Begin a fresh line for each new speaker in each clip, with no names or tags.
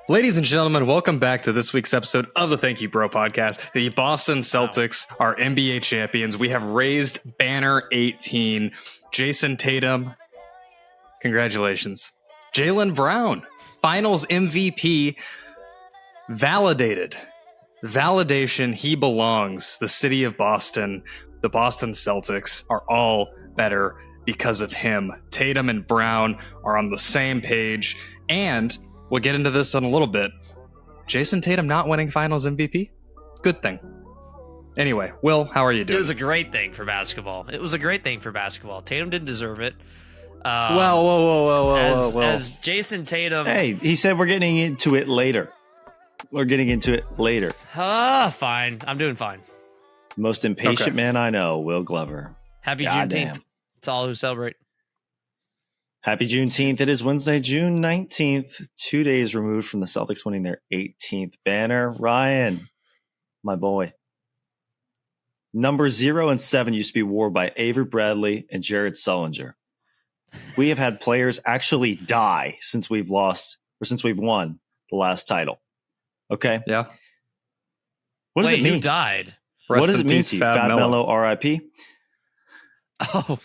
Ladies and gentlemen, welcome back to this week's episode of the Thank You Bro podcast. The Boston Celtics are NBA champions. We have raised banner 18. Jason Tatum, congratulations. Jaylen Brown, finals MVP, validated. Validation, he belongs. The city of Boston, the Boston Celtics are all better because of him. Tatum and Brown are on the same page, and we'll get into this in a little bit. Jason Tatum not winning finals MVP? Good thing. Anyway, Will, how are you doing?
It was a great thing for basketball. Tatum didn't deserve it.
Whoa.
As Jason Tatum...
Hey, he said we're getting into it later.
Fine. I'm doing fine.
Most impatient man I know, Will Glover.
Happy
Goddamn.
Juneteenth to all who celebrate.
Happy Juneteenth. It is Wednesday, June 19th, 2 days removed from the Celtics winning their 18th banner. Ryan, my boy. Number 0 and 7 used to be worn by Avery Bradley and Jared Sullinger. We have had players actually die since we've won the last title. Okay?
Yeah.
What does it mean?
Who died?
What does it mean to you? Fab Melo, RIP?
Oh.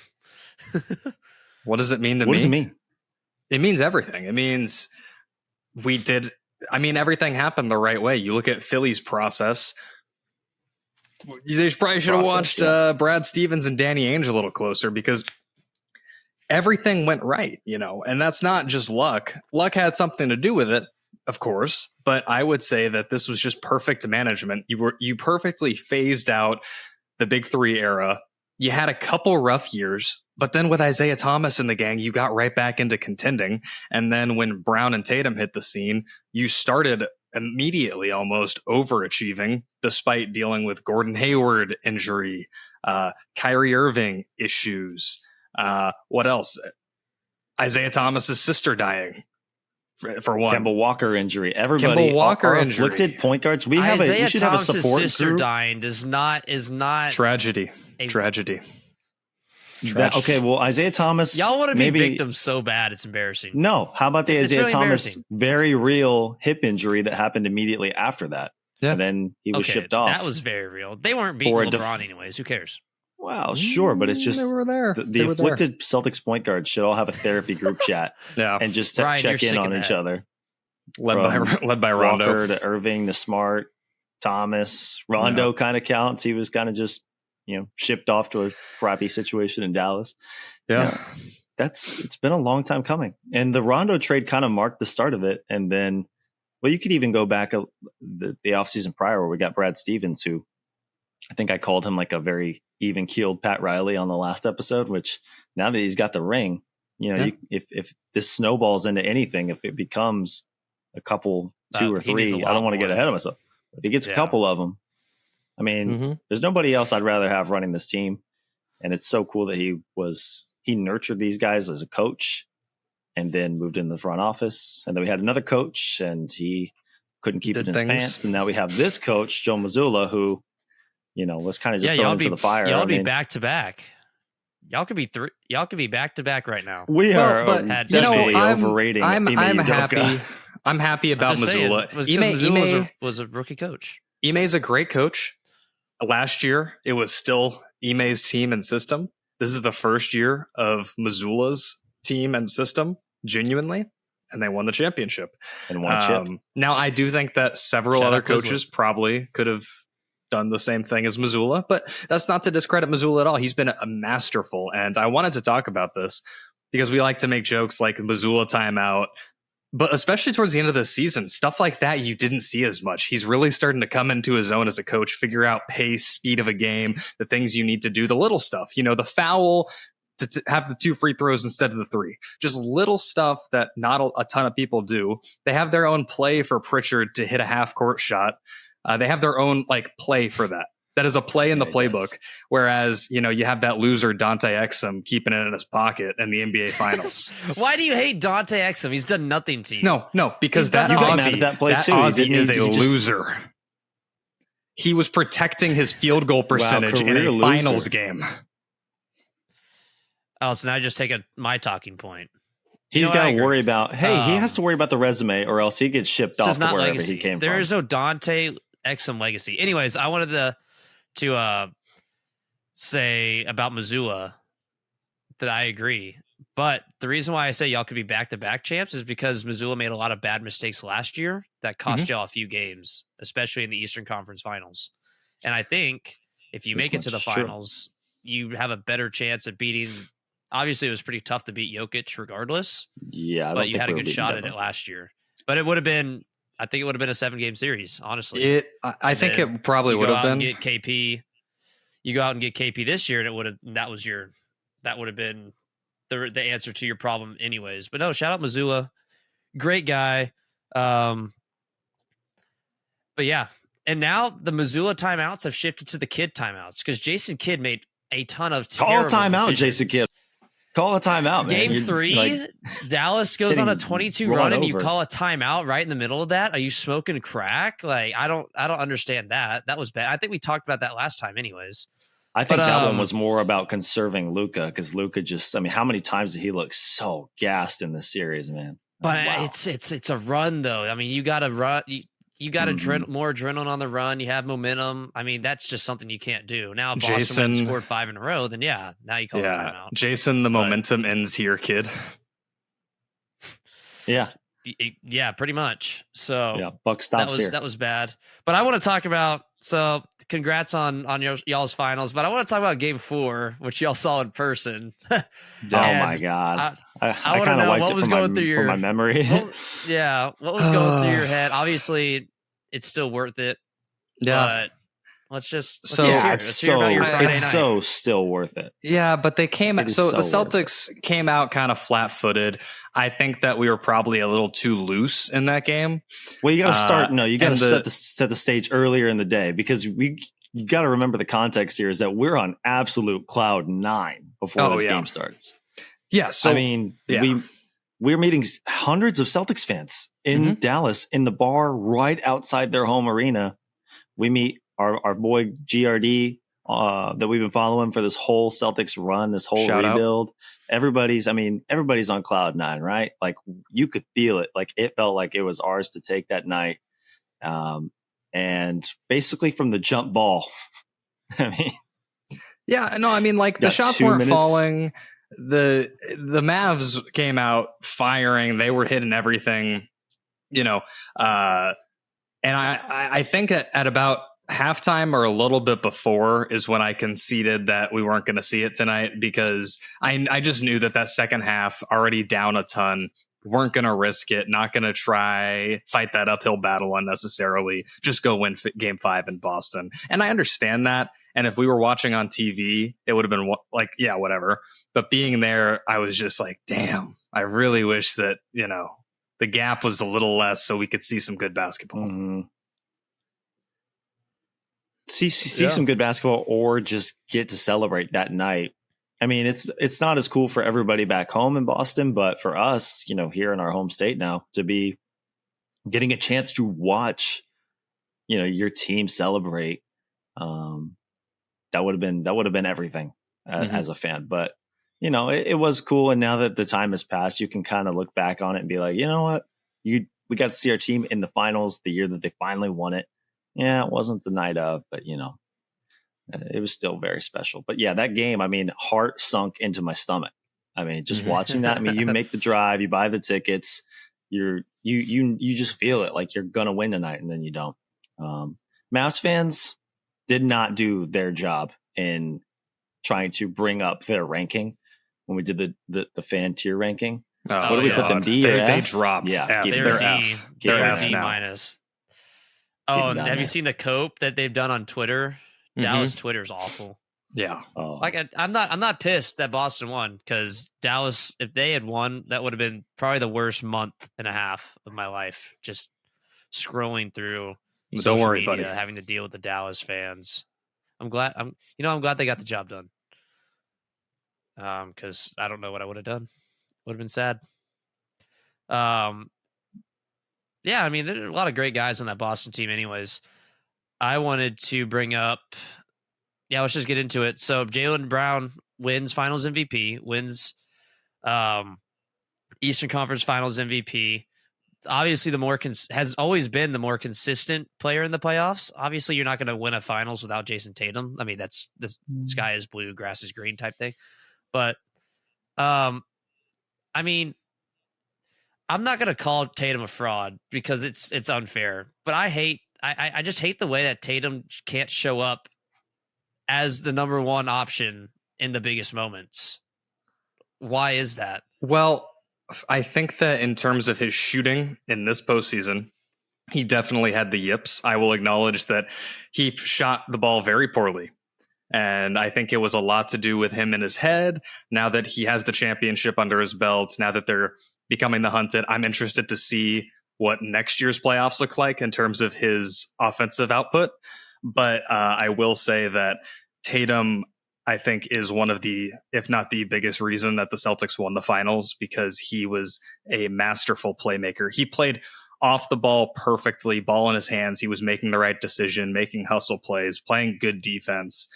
What does it mean to me?
What does it mean?
It means everything. It means everything happened the right way. You look at Philly's process. They probably should have watched Brad Stevens and Danny Ainge a little closer because everything went right, and that's not just luck. Luck had something to do with it, of course, but I would say that this was just perfect management. You perfectly phased out the Big Three era. You had a couple rough years, but then with Isaiah Thomas and the gang, you got right back into contending. And then when Brown and Tatum hit the scene, you started immediately almost overachieving despite dealing with Gordon Hayward injury, Kyrie Irving issues. What else? Isaiah Thomas's sister dying. For one,
Kemba Walker injury. Everybody, our afflicted point guards. We should have a support
sister
group.
Dying is not
tragedy.
Okay, well, Isaiah Thomas.
Y'all want to be victims so bad, it's embarrassing.
No, how about the Isaiah Thomas very real hip injury that happened immediately after that? Yeah. And then he was shipped off.
That was very real. They weren't beating LeBron anyways. Who cares?
Well, sure, but it's just
they were there.
The afflicted Celtics point guards should all have a therapy group chat and just
Ryan,
check in on each other.
Led by Rondo.
Walker to Irving to Smart, Thomas. Rondo kind of counts. He was kind of just, shipped off to a crappy situation in Dallas.
Yeah.
It's been a long time coming. And the Rondo trade kind of marked the start of it. And then, you could even go back the offseason prior where we got Brad Stevens, who I think I called him like a very even-keeled Pat Riley on the last episode, which now that he's got the ring, if this snowballs into anything, if it becomes a couple, 2 or 3, I don't want to get ahead of myself. If he gets a couple of them, there's nobody else I'd rather have running this team. And it's so cool that he nurtured these guys as a coach and then moved in the front office. And then we had another coach and he couldn't keep it in his pants. And now we have this coach, Joe Mazzulla, who, was kind of just thrown into the fire.
Y'all be back to back. Y'all could be back to back right now.
We are definitely overrating.
I'm happy. I'm happy about Mazzulla.
Mazzulla was a rookie coach.
Ime's a great coach. Last year, it was still Ime's team and system. This is the first year of Mazzulla's team and system, genuinely, and they won the championship.
And won a chip.
Now, I do think that several other coaches probably could have done the same thing as Mazzulla, but that's not to discredit Mazzulla at all. He's been a masterful, and I wanted to talk about this because we like to make jokes like Mazzulla timeout, but especially towards the end of the season, stuff like that you didn't see as much. He's really starting to come into his own as a coach, figure out pace, speed of a game, the things you need to do, the little stuff, the foul, to have the 2 free throws instead of the 3. Just little stuff that not a ton of people do. They have their own play for Pritchard to hit a half-court shot. They have their own play for that. That is a play in the playbook. Whereas, you have that loser Dante Exum keeping it in his pocket in the NBA Finals.
Why do you hate Dante Exum? He's done nothing to you.
No, because that Aussie is a loser. He was protecting his field goal percentage in a finals game.
Oh, so now I just take my talking point.
He's got to worry about. He
Um,
has to worry about the resume, or else he gets shipped
This
off
is
to
not
wherever
legacy.
he came
There
from.
is no Dante Exum legacy. Anyways, I wanted to say about Missoula that I agree. But the reason why I say y'all could be back-to-back champs is because Missoula made a lot of bad mistakes last year that cost y'all a few games, especially in the Eastern Conference Finals. And I think if you
This
make it to the
much is true.
finals, you have a better chance of beating. Obviously, it was pretty tough to beat Jokic regardless.
Yeah,
but you had a good shot at it last year. But it would have been, I think it would have been a 7-game series, honestly.
I think it probably would have been.
Get KP. You go out and get KP this year, and it would have. That would have been the answer to your problem, anyways. But no, shout out Missoula, great guy. But yeah, and now the Missoula timeouts have shifted to the Kidd timeouts because Jason Kidd made a ton of terrible
Call a timeout,
decisions.
Jason Kidd. Call a timeout, man.
Game 3, Dallas goes on a 22 run, and you call a timeout right in the middle of that. Are you smoking crack? Like I don't understand that. That was bad. I think we talked about that last time, anyways.
I think that one was more about conserving Luka because Luka just. I mean, how many times did he look so gassed in this series, man?
But it's a run though. I mean, you got to run. You got more adrenaline on the run. You have momentum. I mean, that's just something you can't do. Now, if Boston scored 5 in a row, then now you call it timeout.
Jason, the momentum ends here, kid.
Yeah.
Yeah, pretty much. So
yeah, buck stops here.
That was bad. But I want to talk about. So congrats on y'all's finals. But I want to talk about Game 4, which y'all saw in person.
Oh my god! I
want to know what was going through
my memory.
What was going through your head? Obviously, it's still worth it.
Yeah.
But let's hear
about
your Friday night.
So still worth it.
Yeah, but they came the Celtics came out kind of flat-footed. I think that we were probably a little too loose in that game.
Well, you got to start. You got to set the stage earlier in the day because you got to remember the context here is that we're on absolute cloud 9 before this game starts.
Yeah, so
I mean, we're meeting hundreds of Celtics fans in Dallas in the bar right outside their home arena. We meet our boy GRD that we've been following for this whole Celtics run, this whole rebuild. Everybody's on cloud 9, right? Like you could feel it. Like it felt like it was ours to take that night. And basically from the jump ball, like
the shots weren't falling. The Mavs came out firing. They were hitting everything, and I think at about halftime or a little bit before is when I conceded that we weren't going to see it tonight because I just knew that second half already down a ton, weren't going to risk it, not going to try fight that uphill battle unnecessarily, just go win Game 5 in Boston. And I understand that. And if we were watching on TV, it would have been like, yeah, whatever. But being there, I was just like, damn, I really wish that, the gap was a little less so we could see some good basketball.
Mm-hmm. See some good basketball or just get to celebrate that night. I mean, it's not as cool for everybody back home in Boston, but for us, here in our home state now to be getting a chance to watch, your team celebrate. That would have been everything as a fan, but it was cool. And now that the time has passed, you can kind of look back on it and be like, you know what, we got to see our team in the finals the year that they finally won it. Yeah, it wasn't the night of, but it was still very special. But yeah, that game, I mean, heart sunk into my stomach. I mean, just watching that. I mean, you make the drive, you buy the tickets, you just feel it like you're gonna win tonight, and then you don't. Mavs fans did not do their job in trying to bring up their ranking when we did the fan tier ranking. What do we put them? D or F?
They dropped.
Yeah,
F.
They're D. They're D
now.
minus. Oh, and have you seen the cope that they've done on Twitter? Dallas Twitter's awful.
Yeah.
Oh.
Like I'm not pissed that Boston won because Dallas, if they had won, that would have been probably the worst month and a half of my life. Just scrolling through
Don't worry,
media,
buddy.
having to deal with the Dallas fans. I'm glad they got the job done. Because I don't know what I would have done. Would have been sad. Yeah, I mean, there are a lot of great guys on that Boston team anyways. I wanted to bring up, let's just get into it. So Jaylen Brown wins finals MVP, wins Eastern Conference Finals MVP. Obviously, has always been the more consistent player in the playoffs. Obviously, you're not going to win a finals without Jason Tatum. I mean, that's the sky is blue, grass is green type thing. But, I mean, I'm not going to call Tatum a fraud because it's unfair. But I just hate the way that Tatum can't show up as the number one option in the biggest moments. Why is that?
Well, I think that in terms of his shooting in this postseason, he definitely had the yips. I will acknowledge that he shot the ball very poorly. And I think it was a lot to do with him in his head. Now that he has the championship under his belt, now that they're becoming the hunted, I'm interested to see what next year's playoffs look like in terms of his offensive output. But I will say that Tatum, I think, is one of the, if not the biggest reason that the Celtics won the finals, because he was a masterful playmaker. He played off the ball perfectly, ball in his hands. He was making the right decision, making hustle plays, playing good defense.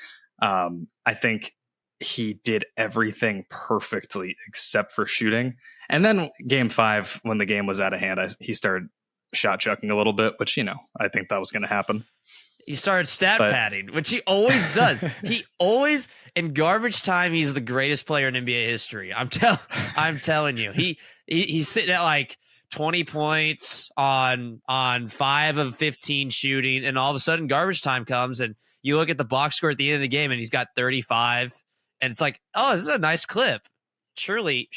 I think he did everything perfectly except for shooting. And then game 5, when the game was out of hand, he started shot chucking a little bit, which, I think that was going to happen.
He started padding, which he always does. He always, in garbage time, he's the greatest player in NBA history. I'm telling you, he's sitting at like 20 points on 5 of 15 shooting, and all of a sudden garbage time comes, and you look at the box score at the end of the game, and he's got 35, and it's like, oh, this is a nice clip. Surely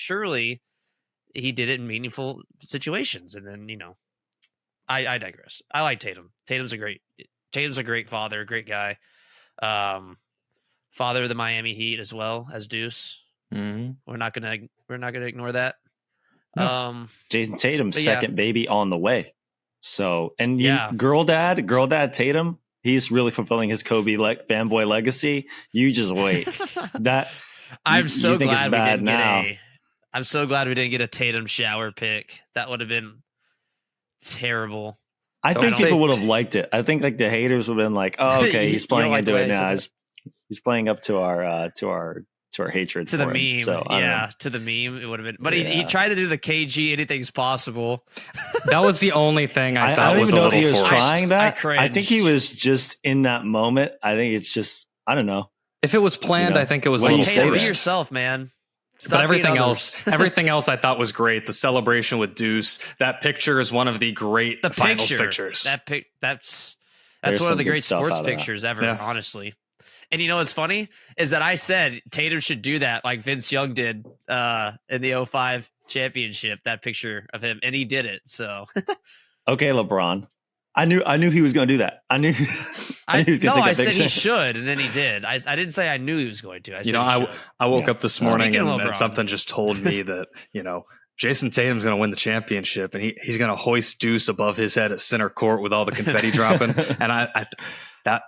he did it in meaningful situations, and then I digress. I like Tatum. Tatum's a great father, great guy. Father of the Miami Heat as well as Deuce.
Mm-hmm.
We're not gonna ignore that.
No. Jason Tatum's second baby on the way. So, and girl dad Tatum, he's really fulfilling his Kobe fanboy legacy. You just wait. I'm so glad
we didn't get a Tatum shower pick. That would have been terrible.
I think people would have liked it. I think like the haters would have been like, "Oh, okay, he's playing into it now. He's playing up to our hatred
to the meme."
So,
to the meme, it would have been. But he tried to do the KG anything's possible.
That was the only thing I thought was a little forced. I don't even know if he was
trying that. I think he was just in that moment. I think it's just, I don't know.
If it was planned, I think it was a little forced.
Be yourself, man. Stop,
but everything else I thought was great. The celebration with Deuce, that picture is one of the great finals pictures.
That's one of the great sports pictures ever, honestly. And what's funny is that I said Tatum should do that like Vince Young did in the 05 championship, that picture of him, and he did it. So
okay, LeBron. I knew he was going to do that. I knew he was going to take that picture.
I said he should, and then he did. I didn't say I knew he was going to. I said
I woke up this morning and something just told me that, Jason Tatum's going to win the championship, and he's going to hoist Deuce above his head at center court with all the confetti dropping. And I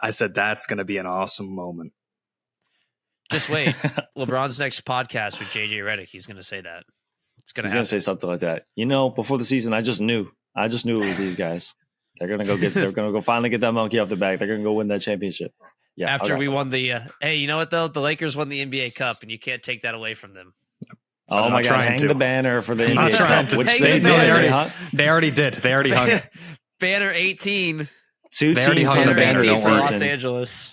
said that's going to be an awesome moment.
Just wait. LeBron's next podcast with JJ Redick, he's going to say that. He's going
to say something like that. Before the season, I just knew it was these guys. They're gonna go finally get that monkey off the back. They're gonna go win that championship. Yeah.
After we won the hey, you know what though? The Lakers won the NBA Cup, and you can't take that away from them.
Oh my God! Hang the banner for the NBA Cup, which they did.
They already did. They already hung it.
Banner 18.
Two teams hung the banner
in Los Angeles.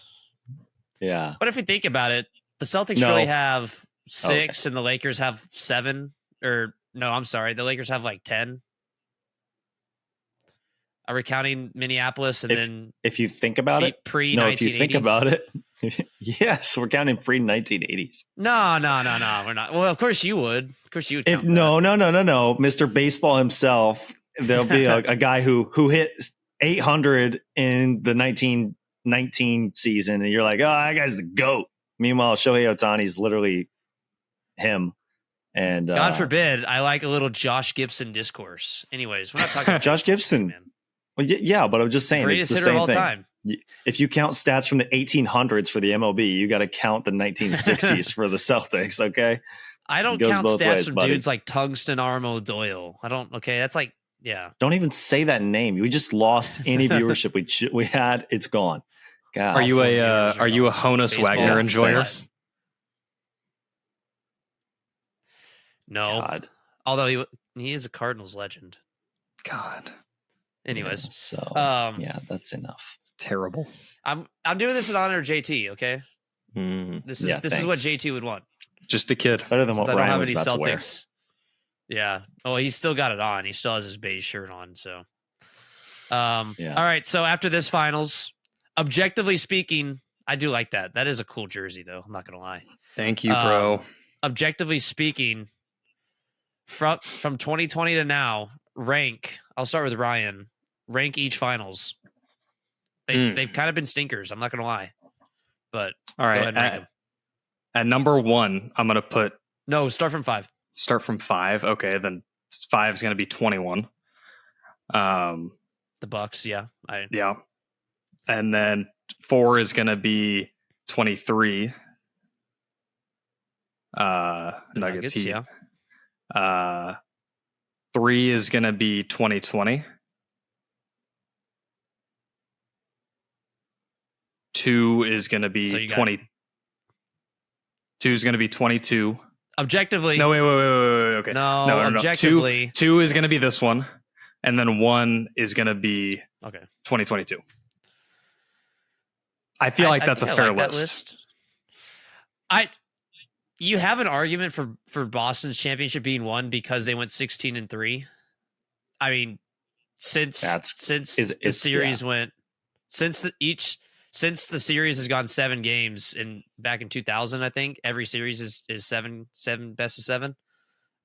Yeah.
But if you think about it, the Celtics really have 6, and the Lakers have 7. Or no, I'm sorry, the Lakers have like 10. Are we counting Minneapolis
if you think about it,
pre-1980s?
If you think about it, yes, we're counting pre-1980s.
No, we're not. Well, of course you would. Of course you would.
No. Mr. Baseball himself, there'll be a guy who hit 800 in the 1919 season, and you're like, oh, that guy's the GOAT. Meanwhile, Shohei Ohtani's literally him. And
God forbid, I like a little Josh Gibson discourse. Anyways, we're not talking about
Josh Gibson, man. Well, yeah, but I'm just saying,
greatest
it's the
hitter
same
of all time.
If you count stats from the 1800s for the MLB, you got to count the 1960s for the Celtics. Okay,
I don't count stats from dudes like Tungsten Armo Doyle. I don't. Okay, that's like, yeah.
Don't even say that name. We just lost any viewership we had. It's gone. God,
are you a Honus
baseball
Wagner enjoyer?
No.
God.
Although He is a Cardinals legend.
God.
Anyways,
Yeah, so that's enough.
Terrible.
I'm doing this in honor of JT. Okay, this is what JT would want.
Just a kid.
Better than
Since
what
I don't
Ryan
have
was
any
about to wear.
Celtics. Yeah. Oh, he's still got it on. He still has his beige shirt on. So, All right. So after this finals, objectively speaking, I do like that. That is a cool jersey, though. I'm not gonna lie.
Thank you, bro.
Objectively speaking, from 2020 to now, I'll start with Ryan. Rank each finals. They've kind of been stinkers. I'm not gonna lie, but
all right.
Go ahead and rank them.
At number 1, I'm gonna put.
No, start from 5.
Start from 5. Okay, then 5 is gonna be 21.
The Bucks, yeah.
Yeah. And then 4 is gonna be 23. Nuggets Heat.
Yeah.
3 is gonna be 2020. 2 is gonna be 20. 2 is gonna be 22.
Objectively.
No, wait. Okay.
No, objectively.
2 is gonna be this one, and then 1 is gonna be 2022. I feel like that's a fair list.
You have an argument for Boston's championship being won because they went 16-3. I mean, since the series has gone 7 games back in 2000, I think every series is seven best of 7.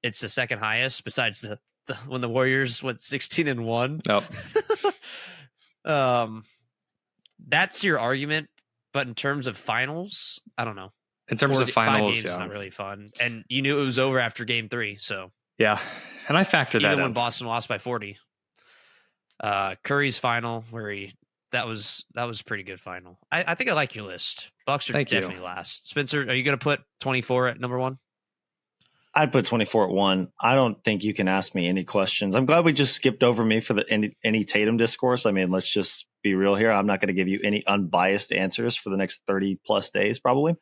It's the second highest besides the when the Warriors went 16-1.
Nope.
That's your argument, but in terms of finals, I don't know.
In terms of finals,
5 games is not really fun, and you knew it was over after Game 3. So
yeah, and I factored that in.
Even when Boston lost by 40. Curry's final, that was a pretty good final. I think I like your list. Bucks are definitely last. Spencer, are you going to put 24 at number 1?
I'd put 24 at 1. I don't think you can ask me any questions. I'm glad we just skipped over me for the any Tatum discourse. I mean, let's just be real here. I'm not going to give you any unbiased answers for the next 30 plus days, probably.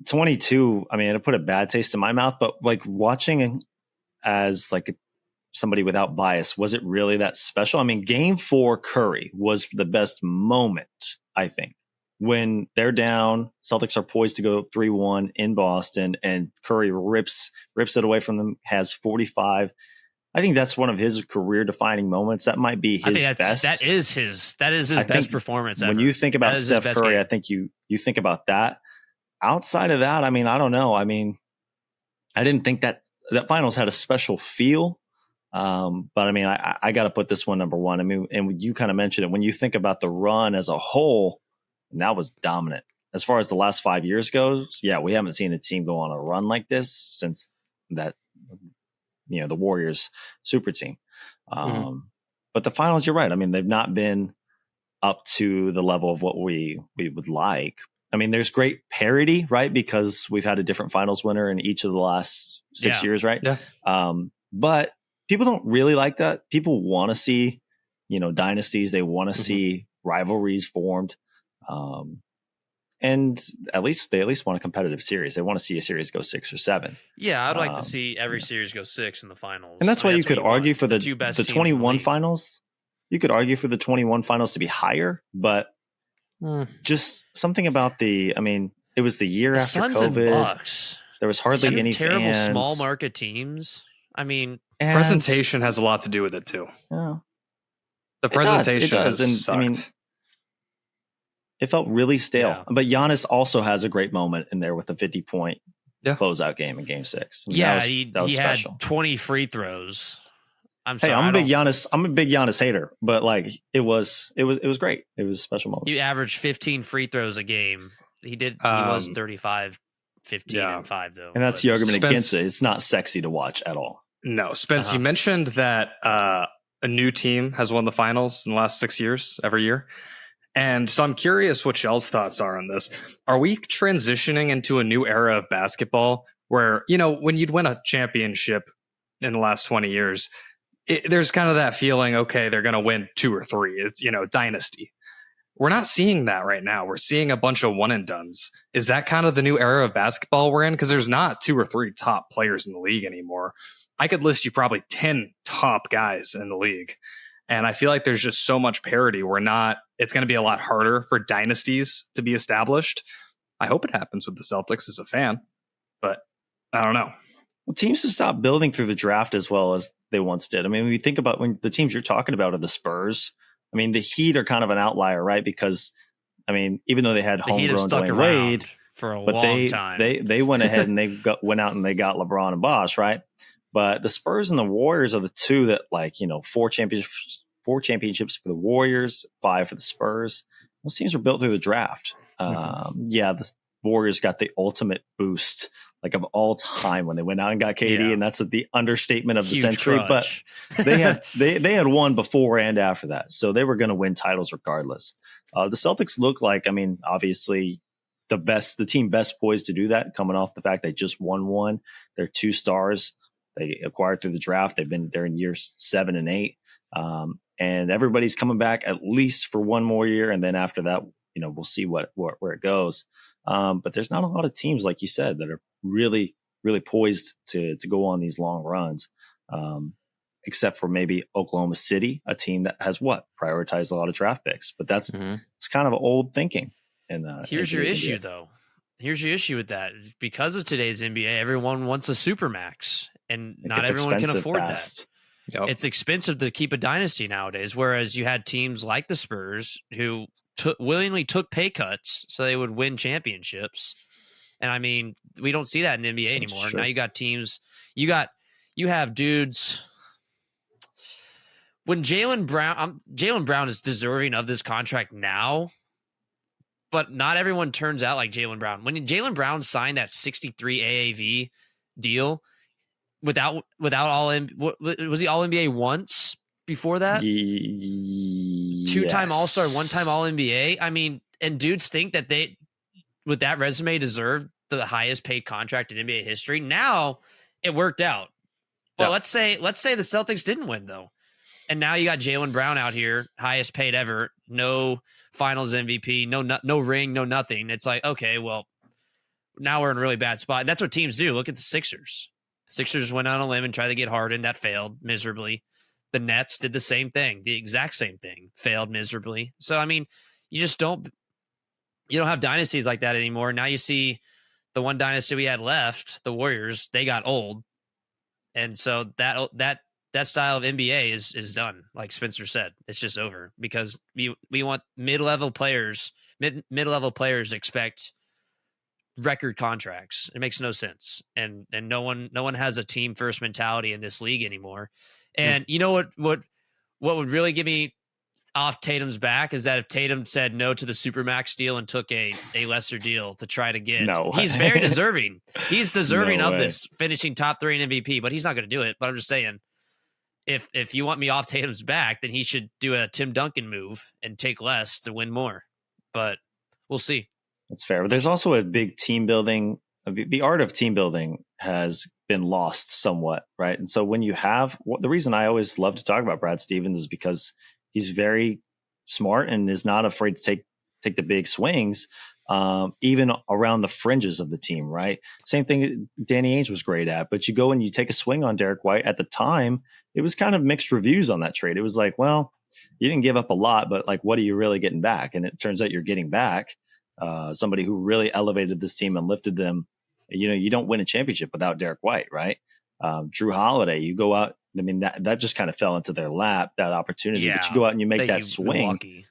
22. I mean, it put a bad taste in my mouth, but like watching as like somebody without bias, was it really that special? I mean, Game 4 Curry was the best moment, I think. When they're down, Celtics are poised to go 3-1 in Boston, and Curry rips it away from them, has 45. I think that's one of his career-defining moments. That might be his best.
That is his best performance ever.
When you think about Steph Curry, game. I think you think about that. Outside of that, I mean, I don't know. I mean, I didn't think that finals had a special feel. But I mean, I got to put this one number 1. I mean, and you kind of mentioned it when you think about the run as a whole. And that was dominant. As far as the last 5 years goes, yeah, we haven't seen a team go on a run like this since that, the Warriors super team. But the finals, you're right. I mean, they've not been up to the level of what we would like. I mean, there's great parity, right? Because we've had a different finals winner in each of the last 6 years, right?
Yeah.
But people don't really like that. People want to see, dynasties. They want to see rivalries formed. And they want a competitive series. They want to see a series go 6 or 7.
Yeah, I'd like to see every series go 6 in the finals.
And that's why you could argue for the 21 finals. You could argue for the 21 finals to be higher, but just something about it was the year after
Suns
COVID.
And Bucks.
There was hardly any
terrible
fans.
Small market teams. I mean,
presentation has a lot to do with it too.
Yeah.
The presentation has sucked.
I mean, it felt really stale. Yeah. But Giannis also has a great moment in there with a 50-point closeout game in Game 6. I mean, that was special.
Had 20 free throws. I'm
a big Giannis hater, but like it was great. It was a special moment.
You averaged 15 free throws a game. He was 35, 15 and 5 though.
And that's the argument against it. It's not sexy to watch at all.
No, Spence, you mentioned that a new team has won the finals in the last 6 years, every year. And so I'm curious what Shell's thoughts are on this. Are we transitioning into a new era of basketball where, when you'd win a championship in the last 20 years, there's kind of that feeling, okay, they're going to win 2 or 3. It's, dynasty. we're not seeing that right now. We're seeing a bunch of one and dones. Is that kind of the new era of basketball we're in? Because there's not 2 or 3 top players in the league anymore. I could list you probably 10 top guys in the league. And I feel like there's just so much parity. It's going to be a lot harder for dynasties to be established. I hope it happens with the Celtics as a fan, but I don't know.
Well, teams have stopped building through the draft as well as they once did. I mean, when you think about when the teams you're talking about are the Spurs, I mean, the Heat are kind of an outlier, right? Because, I mean, even though they had homegrown Dwayne Wade
for a long time,
they went ahead and went out and they got LeBron and Bosh, right? But the Spurs and the Warriors are the two that, like, you know, 4 championships for the Warriors, 5 for the Spurs. Those teams were built through the draft. Yeah, the Warriors got the ultimate boost, like, of all time when they went out and got KD, and that's the understatement of the century.
Crutch.
But they had won before and after that, so they were going to win titles regardless. The Celtics look like, I mean, obviously the team best poised to do that, coming off the fact they just won one. They're 2 stars they acquired through the draft. They're in years 7 and 8, and everybody's coming back at least for one more year, and then after that, you know, we'll see where it goes. But there's not a lot of teams, like you said, that are really, really poised to go on these long runs, except for maybe Oklahoma City, a team that has prioritized a lot of draft picks. But that's it's kind of old thinking. And
here's your issue, though. Here's your issue with that. Because of today's NBA, everyone wants a supermax, and not everyone can afford that. Yep. It's expensive to keep a dynasty nowadays, whereas you had teams like the Spurs who willingly took pay cuts so they would win championships. And I mean, we don't see that in NBA anymore. Now you got teams, you have dudes. When Jaylen Brown is deserving of this contract now, but not everyone turns out like Jaylen Brown. When Jaylen Brown signed that 63 AAV deal without all, was he all NBA once before that? 2-time All-Star, 1-time All-NBA. I mean, and dudes think that they, with that resume, deserved the highest paid contract in NBA history. Now it worked out. But let's say the Celtics didn't win, though. And now you got Jaylen Brown out here, highest paid ever, no finals MVP, no ring, no nothing. It's like, okay, well, now we're in a really bad spot. And that's what teams do. Look at the Sixers. Sixers went on a limb and tried to get Harden. That failed miserably. The Nets did the same thing, the exact same thing, failed miserably. So, I mean, you don't have dynasties like that anymore. Now you see the one dynasty we had left, the Warriors, they got old. And so that style of NBA is done. Like Spencer said, it's just over because we want mid-level players expect record contracts. It makes no sense. And no one has a team first mentality in this league anymore. And you know what would really get me off Tatum's back is that if Tatum said no to the Supermax deal and took a lesser deal to try to get, he's very deserving. He's deserving of this, finishing top 3 in MVP, but he's not going to do it. But I'm just saying, if you want me off Tatum's back, then he should do a Tim Duncan move and take less to win more. But we'll see.
That's fair. But there's also a big team building. The art of team building has been lost somewhat, right? And so when you have the reason I always love to talk about Brad Stevens is because he's very smart and is not afraid to take the big swings, even around the fringes of the team, right? Same thing Danny Ainge was great at. But you go and you take a swing on Derek White. At the time, it was kind of mixed reviews on that trade. It was like, well, you didn't give up a lot, but like, what are you really getting back? And it turns out you're getting back somebody who really elevated this team and lifted them. You know, you don't win a championship without Derek White, right? Drew Holiday, you go out. I mean, that just kind of fell into their lap, that opportunity. But you go out and you make that swing.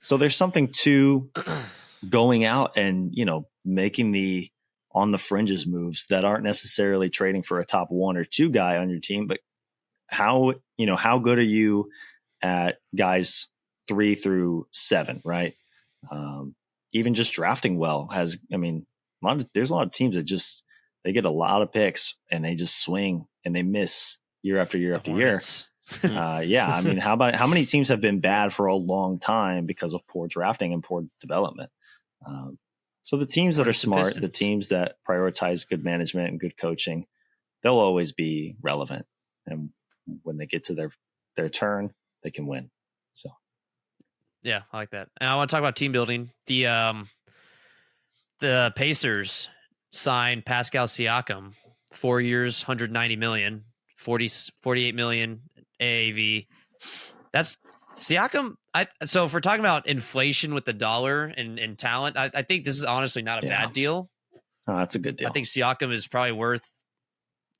So there's something to going out and, you know, making the on the fringes moves that aren't necessarily trading for a top 1 or 2 guy on your team, but how good are you at guys 3 through 7, right? Even just drafting well there's a lot of teams that they get a lot of picks and they just swing and they miss year after year after year. I mean, how many teams have been bad for a long time because of poor drafting and poor development? So the teams that are smart, the teams that prioritize good management and good coaching, they'll always be relevant. And when they get to their turn, they can win. So
Yeah, I like that. And I want to talk about team building. The Pacers signed Pascal Siakam, 4 years, 190 million, 48 million AAV. That's Siakam. So if we're talking about inflation with the dollar and talent, I think this is honestly not a bad deal.
Oh, that's a good deal.
I think Siakam is probably worth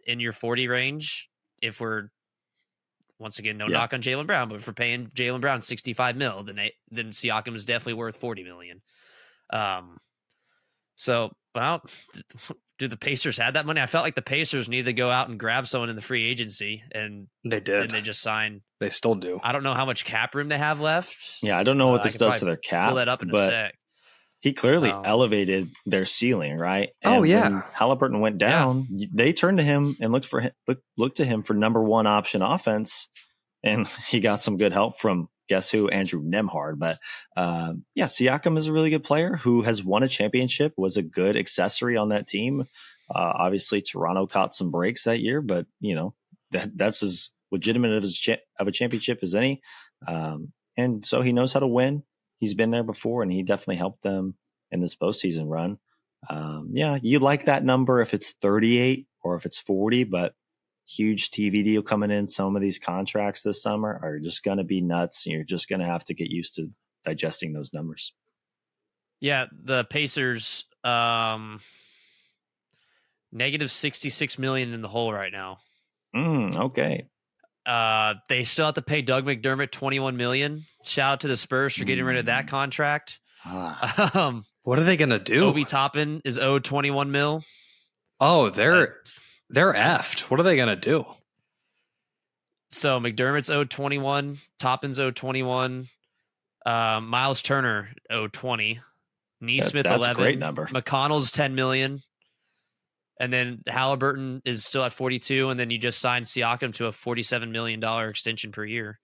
in your 40 range if we're, once again, no knock on Jaylen Brown, but if we're paying Jaylen Brown 65 mil, then Siakam is definitely worth 40 million. So, well, do the Pacers have that money? I felt like the Pacers needed to go out and grab someone in the free agency, and
they did.
And they just signed.
They still do.
I don't know how much cap room they have left.
Yeah, I don't know what this does to their cap.
Pull that up in a sec.
He clearly elevated their ceiling, right? And when Halliburton went down, they turned to him and looked to him for number one option offense, and he got some good help from guess who, Andrew Nembhard. But Siakam is a really good player who has won a championship, was a good accessory on that team. Obviously, Toronto caught some breaks that year, but that's as legitimate of a championship as any. And so he knows how to win. He's been there before, and he definitely helped them in this postseason run. You like that number if it's 38 or if it's 40, but huge TV deal coming in. Some of these contracts this summer are just going to be nuts, and you're just going to have to get used to digesting those numbers.
Yeah, the Pacers negative 66 million in the hole right now.
Okay.
They still have to pay Doug McDermott 21 million. Shout out to the Spurs for getting rid of that contract.
What are they gonna do?
Obi Toppin is owed 21 mil.
Oh, they're effed. What are they gonna do?
So McDermott's owed 21, Toppin's owed 21, Miles Turner owed 20, Neesmith 11,
a great number.
McConnell's 10 million. And then Halliburton is still at 42, and then you just signed Siakam to a $47 million extension per year.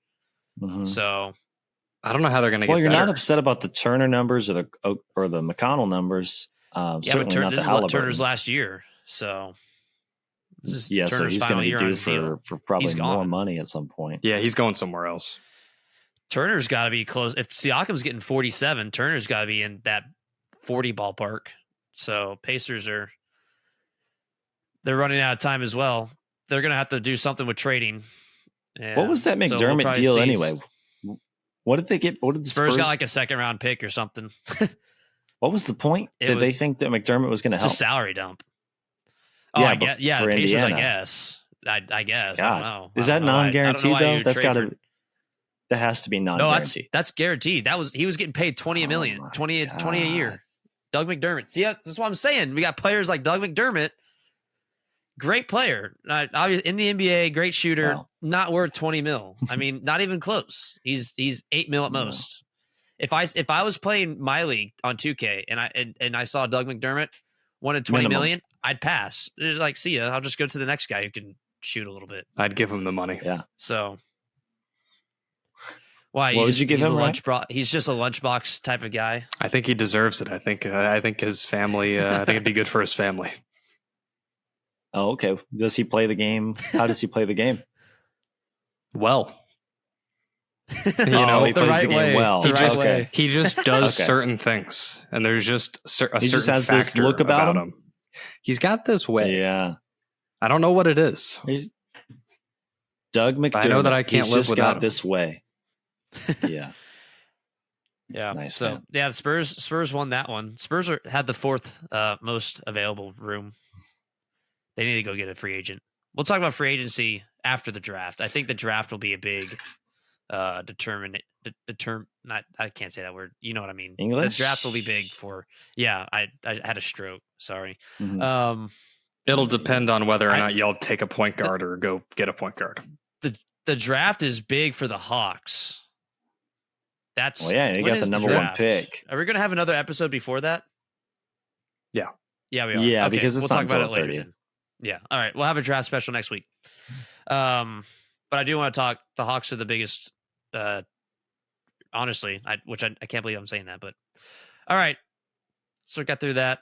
Mm-hmm.
So
I don't know how they're going to get
better. Well, you're not upset about the Turner numbers or the McConnell numbers.
But this is Turner's last year. So
so he's going to be due for probably more money at some point.
Yeah, he's going somewhere else.
Turner's got to be close. If Siakam's getting 47, Turner's got to be in that 40 ballpark. So Pacers they're running out of time as well. They're going to have to do something with trading.
What was that McDermott deal anyway? What did they get? What did the
Spurs got like a second round pick or something?
What was the point? Did they think that McDermott was going to help?
It's a salary dump. Oh, the Pacers,
Indiana.
I guess. I guess.
God.
I don't know.
Is that non-guaranteed though? That has to be non-guaranteed.
No, that's guaranteed. He was getting paid 20 million, 20 a year. Doug McDermott. See, that's what I'm saying. We got players like Doug McDermott. Great player, in the NBA, great shooter, not worth 20 mil. I mean, not even close. He's 8 mil at most. If I was playing my league on 2K and I saw Doug McDermott wanted 20 million, I'd pass. It's like, see ya. I'll just go to the next guy who can shoot a little bit.
I'd give him the money.
Yeah.
So why?
What would you give him?
He's just a lunchbox type of guy.
I think he deserves it. I think his family. I think it'd be good for his family.
Oh, okay. Does he play the game? How does he play the game?
Well,
he plays the game well.
He just does certain things, and there's just a certain
has
factor
this look about him.
He's got this way.
Yeah,
I don't know what it is.
Doug McDermott. I
know that I can't live without him.
This way. Yeah.
Yeah.
Nice.
So the Spurs won that one. Spurs had the fourth most available room. They need to go get a free agent. We'll talk about free agency after the draft. I think the draft will be a big I can't say that word. You know what I mean?
English?
The draft will be big for. Yeah, I had a stroke. Sorry.
Mm-hmm.
It'll depend on whether or not y'all take a point guard or go get a point guard.
The draft is big for the Hawks. That's
they got the number one pick.
Are we going to have another episode before that?
Yeah.
Yeah, we are.
Yeah,
okay,
because
we'll talk about it later. Then. Yeah. All right. We'll have a draft special next week. But I do want to talk. The Hawks are the biggest. Honestly, I can't believe I'm saying that. But all right. So we got through that.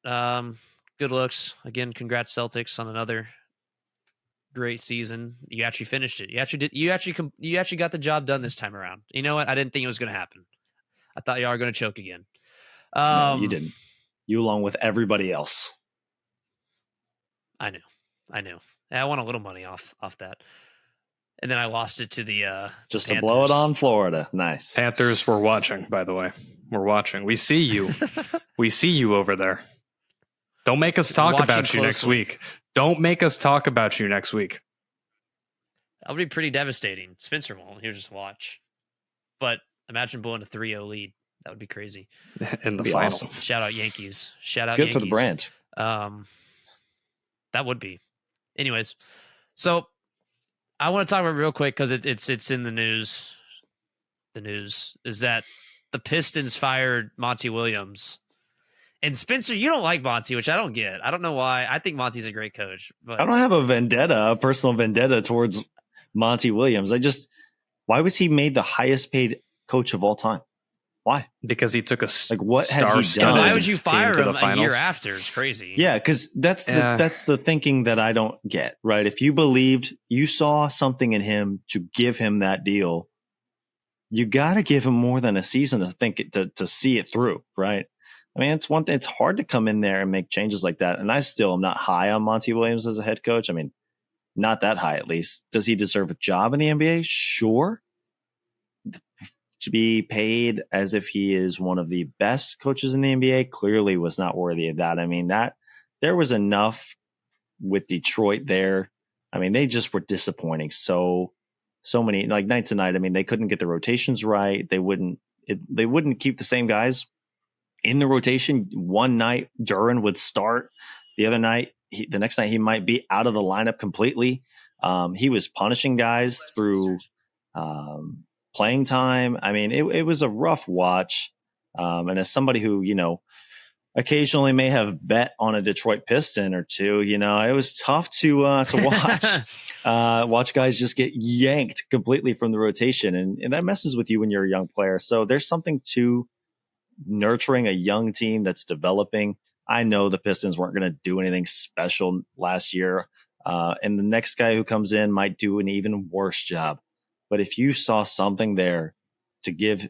Good looks again. Congrats, Celtics, on another great season. You actually finished it. You actually got the job done this time around. You know what? I didn't think it was going to happen. I thought y'all were going to choke again.
No, you didn't. You along with everybody else.
I knew. I won a little money off that. And then I lost it to the
just
Panthers.
To blow it on Florida. Nice.
Panthers, we're watching, by the way. We're watching. We see you. We see you over there. Don't make us talk about you next week. Don't make us talk about you next week.
That would be pretty devastating. Spencer won't. He'll just watch. But imagine blowing a 3-0 lead. That would be crazy.
In the final.
Awesome. Shout out Yankees. Shout out
Good
Yankees.
for the brand.
That would be. Anyways, so I want to talk about it real quick because it's in the news. The news is that the Pistons fired Monty Williams. And Spencer, you don't like Monty, which I don't get. I don't know why. I think Monty's a great coach. But
I don't have a personal vendetta towards Monty Williams. Why was he made the highest paid coach of all time? Why?
Because he took a
what had he done?
Why would you fire him a year after? It's crazy.
Yeah, because that's the thinking that I don't get, right? If you believed you saw something in him to give him that deal, you got to give him more than a season to think it to see it through, right? I mean, it's one thing. It's hard to come in there and make changes like that. And I still am not high on Monty Williams as a head coach. I mean, not that high, at least. Does he deserve a job in the NBA? Sure. To be paid as if he is one of the best coaches in the NBA clearly was not worthy of that. I mean, there was enough with Detroit there. I mean, they just were disappointing. So many, like night to night. I mean, they couldn't get the rotations right. They wouldn't keep the same guys in the rotation. One night Duran would start. The other night, the next night he might be out of the lineup completely. He was punishing guys through playing time. I mean, it was a rough watch. And as somebody who, occasionally may have bet on a Detroit Piston or two, it was tough to watch. Watch guys just get yanked completely from the rotation. And that messes with you when you're a young player. So there's something to nurturing a young team that's developing. I know the Pistons weren't going to do anything special last year. And the next guy who comes in might do an even worse job. But if you saw something there to give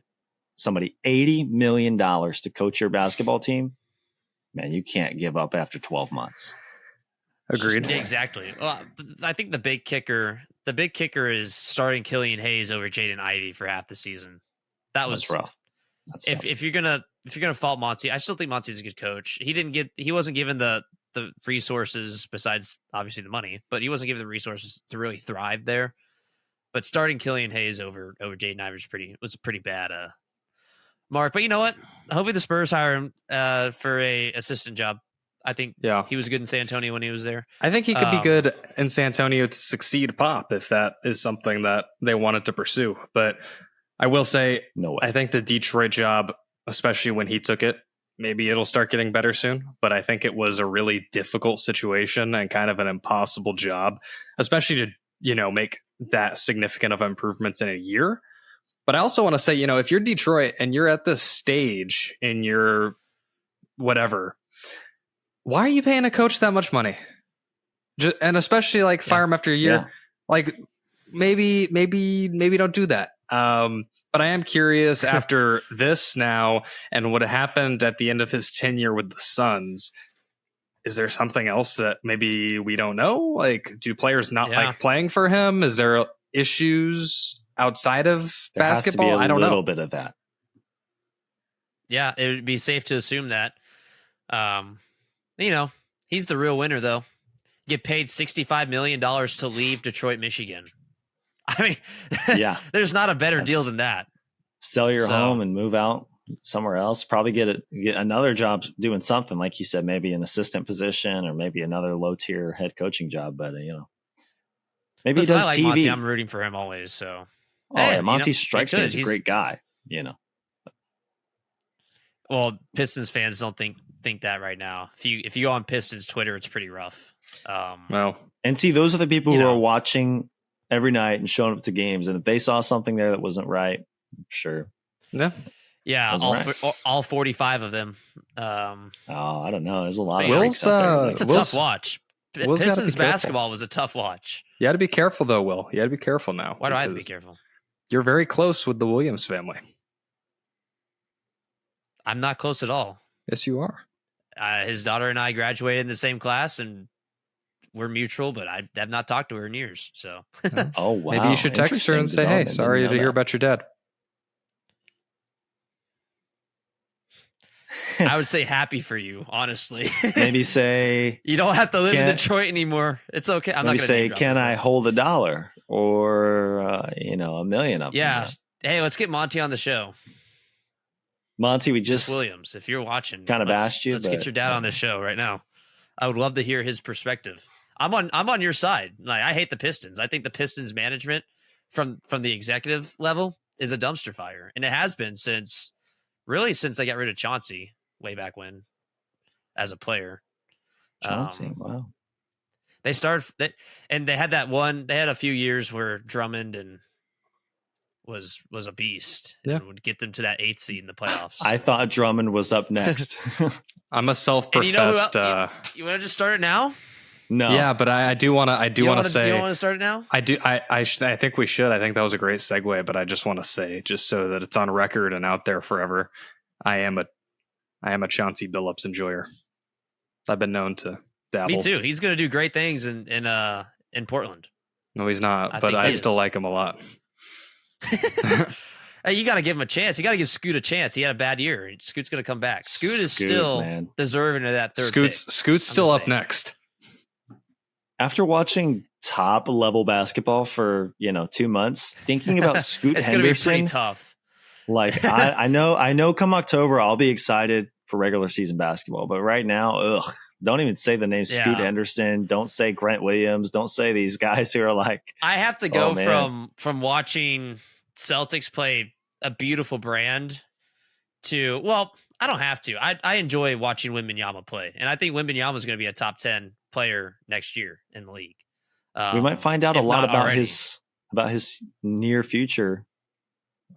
somebody $80 million to coach your basketball team, man, you can't give up after 12 months.
Agreed.
Yeah, exactly. Well, I think the big kicker is starting Killian Hayes over Jaden Ivey for half the season. That's
rough.
If you're gonna fault Monty, I still think Monty's a good coach. He wasn't given the resources besides obviously the money, but he wasn't given the resources to really thrive there. But starting Killian Hayes over Jaden Ivey was a pretty bad mark. But you know what? Hopefully the Spurs hire him for a assistant job. I think he was good in San Antonio when he was there.
I think he could be good in San Antonio to succeed Pop if that is something that they wanted to pursue. But I will say,
no way.
I think the Detroit job, especially when he took it, maybe it'll start getting better soon. But I think it was a really difficult situation and kind of an impossible job, especially to, make that significant of improvements in a year. But I also want to say, if you're Detroit and you're at this stage in your whatever, why are you paying a coach that much money? And especially fire him after a year.
Yeah.
Like maybe don't do that. But I am curious after this now and what happened at the end of his tenure with the Suns. Is there something else that maybe we don't know? Like, do players not like playing for him? Is there issues outside of basketball?
I don't know. A little bit of that.
Yeah, it would be safe to assume that. He's the real winner, though. Get paid $65 million to leave Detroit, Michigan. I mean, there's not a better deal than that.
Sell your home and move out somewhere else. Probably get another job doing something, like you said, maybe an assistant position or maybe another low tier head coaching job. But maybe he does TV.
Monty, I'm rooting for him always. So,
Monty strikes me as a great guy.
Well, Pistons fans don't think that right now. If you go on Pistons Twitter, it's pretty rough.
And see, those are the people who are watching every night and showing up to games, and if they saw something there that wasn't right, sure.
Yeah, all 45 of them.
I don't know. There's a lot of
Will's,
it's a tough watch. Pistons basketball was a tough watch.
You got to be careful, though, Will. You got to be careful now.
Why do I have to be careful?
You're very close with the Williams family.
I'm not close at all.
Yes, you are.
His daughter and I graduated in the same class, and we're mutual, but I have not talked to her in years. So,
Oh wow!
Maybe you should text her and say, "Hey, sorry to hear about your dad."
I would say happy for you, honestly.
Maybe say
you don't have to live in Detroit anymore. It's okay. I'm not going to
say, "Can I hold $1 or $1 million up?"
Yeah. Hey, let's get Monty on the show.
Monty, we just
Williams, if you're watching,
kind of asked you.
Let's get your dad on the show right now. I would love to hear his perspective. I'm on your side. Like, I hate the Pistons. I think the Pistons management from the executive level is a dumpster fire, and it has been since they got rid of Chauncey way back when as a player.
Chauncey, wow.
They had a few years where Drummond and was a beast and would get them to that 8th seed in the playoffs.
I thought Drummond was up next.
I'm a self-professed.
You want to just start it now?
No.
Yeah, but I do want to say.
You don't want to start it now?
I do. I think we should. I think that was a great segue, but I just want to say, just so that it's on record and out there forever, I am a Chauncey Billups enjoyer. I've been known to dabble.
Me too. He's going to do great things in Portland.
No, he's not. But I still like him a lot.
Hey, you got to give him a chance. You got to give Scoot a chance. He had a bad year. Scoot's going to come back. Scoot is still deserving of that third pick.
Scoot's still up next.
After watching top level basketball for 2 months, thinking about Scoot
it's
Henderson,
it's going to be pretty tough.
Like I know come October I'll be excited for regular season basketball, but right now, don't even say the name Scoot Henderson. Don't say Grant Williams. Don't say these guys who are like.
I have to go from watching Celtics play a beautiful brand to, well, I don't have to. I enjoy watching Wembanyama play, and I think Wembanyama is going to be a top 10 player next year in the league.
We might find out a lot about his near future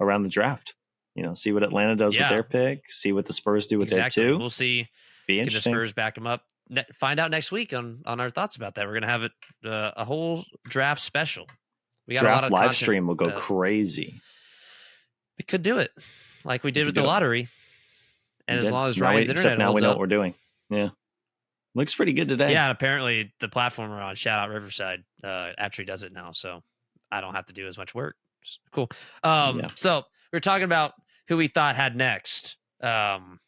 around the draft. See what Atlanta does with their pick. See what the Spurs do with their 2.
We'll see.
Be interesting.
Can the Spurs back them up? Find out next week on our thoughts about that. We're gonna have a whole draft special. We got
draft
a lot of
live
content.
Stream will go crazy.
We could do it like we did with the lottery. And as long as Ryan's internet
now
holds
we know
up.
what we're doing. Yeah. Looks pretty good today.
Yeah, and apparently the platform we're on, shout out Riverside, actually does it now, so I don't have to do as much work. It's cool. So we're talking about who we thought had next, and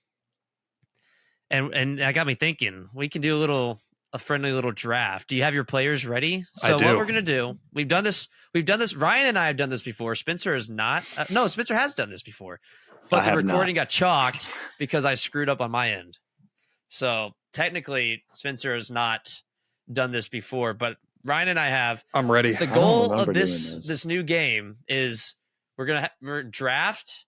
that got me thinking. We can do a friendly little draft. Do you have your players ready? So what we're gonna do? We've done this. Ryan and I have done this before. Spencer has not. No, Spencer has done this before, but the recording got chalked because I screwed up on my end. So technically, Spencer has not done this before, but Ryan and I have.
I'm ready.
The goal of this new game is we're draft.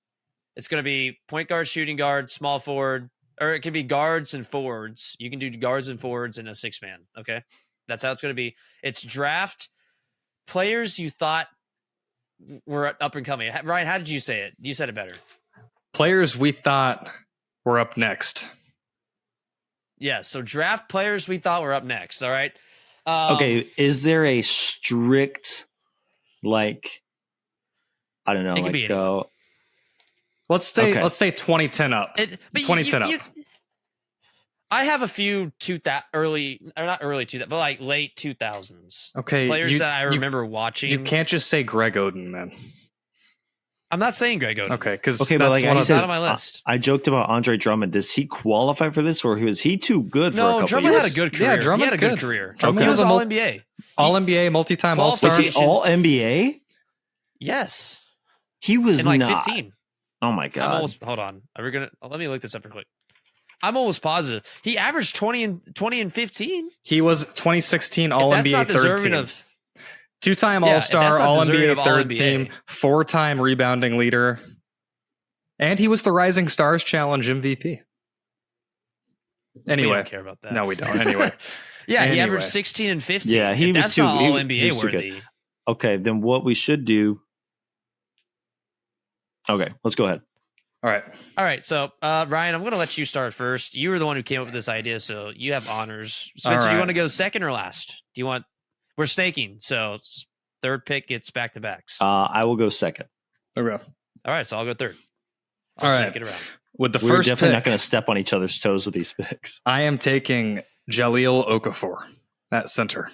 It's going to be point guard, shooting guard, small forward, or it can be guards and forwards. You can do guards and forwards in a 6-man. Okay, that's how it's going to be. It's draft players you thought were up and coming. Ryan, how did you say it? You said it better.
Players we thought were up next.
Yeah, so draft players we thought were up next. All right.
Okay, is there a strict, I don't know,
it could be
let's say 2010 up. 2010 up.
I have a few not early 2000s, but late 2000s.
Okay,
players that I remember watching.
You can't just say Greg Oden, man.
I'm not saying Greg Oden.
Okay, because
but
that's not on my list.
I joked about Andre Drummond. Does he qualify for this, or is he too good for a couple
Drummond
years?
had a good career.
Yeah, Drummond's
he had a good career.
Drummond
was all NBA.
All NBA, multi-time All-Star.
Was he all NBA?
Yes.
He was
in
not.
15.
Oh my god!
Hold on. Let me look this up real quick. I'm almost positive he averaged 20 and 15.
He was 2016 All NBA third team. 2-time All-Star, All NBA third team, 4-time rebounding leader, and he was the Rising Stars Challenge MVP. Anyway,
we don't care about that.
No, we don't. Anyway,
he averaged 16 and 15.
Yeah, he was too
All NBA worthy.
Okay, then what we should do. Okay, let's go ahead.
All right.
So, Ryan, I'm going to let you start first. You were the one who came up with this idea, so you have honors. Spencer, do you want to go second or last? We're snaking, so third pick gets back-to-backs.
I will go second.
Okay.
All right, so I'll go third.
All right.
Get around.
With the
We're
first
definitely
pick,
not going to step on each other's toes with these picks.
I am taking Jaleel Okafor at center.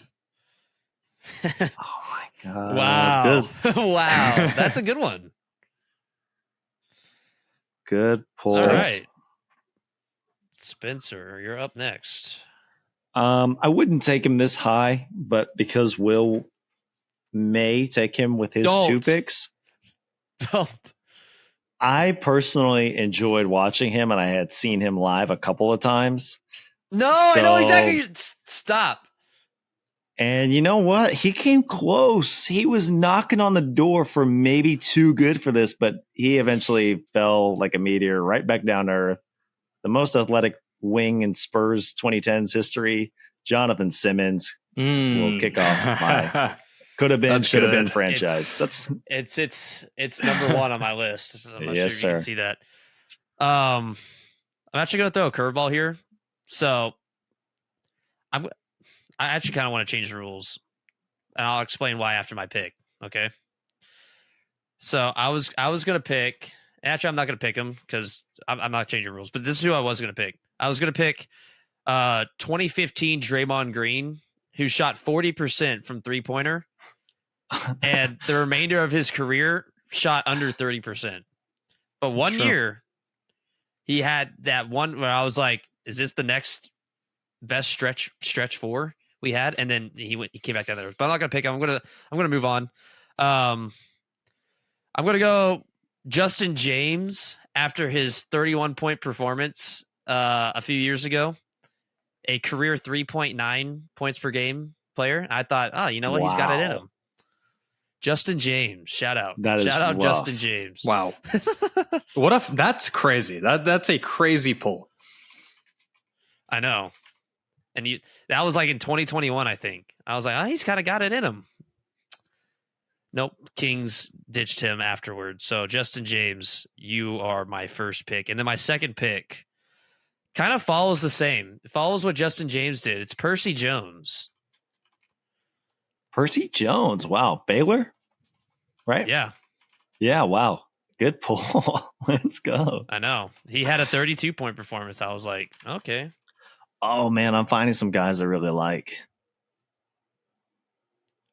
Oh my god!
Wow.
Good,
Wow. That's a good one.
good pull.
All right. Spencer, you're up next.
I wouldn't take him this high, but because Will may take him with his 2 picks,
Don't.
I personally enjoyed watching him, and I had seen him live a couple of times.
No, I know
So-
exactly. Stop.
And you know what? He came close. He was knocking on the door for maybe too good for this, but he eventually fell like a meteor right back down to earth. The most athletic wing in Spurs 2010s history, Jonathan Simmons, will kick off my could have been,
That's
should have
good.
been franchise.
It's number 1 on my list. I'm not
Yes,
sure if you can
sir.
see that. I'm actually going to throw a curveball here. So I actually kind of want to change the rules, and I'll explain why after my pick. Okay. So I was going to pick. Actually, I'm not going to pick him because I'm not changing rules. But this is who I was going to pick. I was going to pick 2015 Draymond Green, who shot 40% from 3-pointer, and the remainder of his career shot under 30%. But one
true.
year, he had that one where I was like, "Is this the next best stretch 4 we had?" And then he came back down there. But I'm not going to pick him. I'm gonna move on. I'm going to go Justin James after his 31-point performance a few years ago, a career 3.9 points per game player. I thought, oh, you know what? He's got it in
Wow.
him. Justin James, shout out.
That is
shout out
rough.
Justin James.
Wow. What if that's crazy? That's a crazy pull.
I know. And that was like in 2021, I think. I was like, oh, he's kind of got it in him. Nope. Kings ditched him afterwards. So Justin James, you are my first pick. And then my second pick kind of follows the same. It follows what Justin James did. It's Percy Jones.
Percy Jones. Wow. Baylor? Right?
Yeah,
Yeah. Wow. Good pull. Let's go.
I know. He had a 32-point performance. I was like, okay.
Oh man, I'm finding some guys I really like.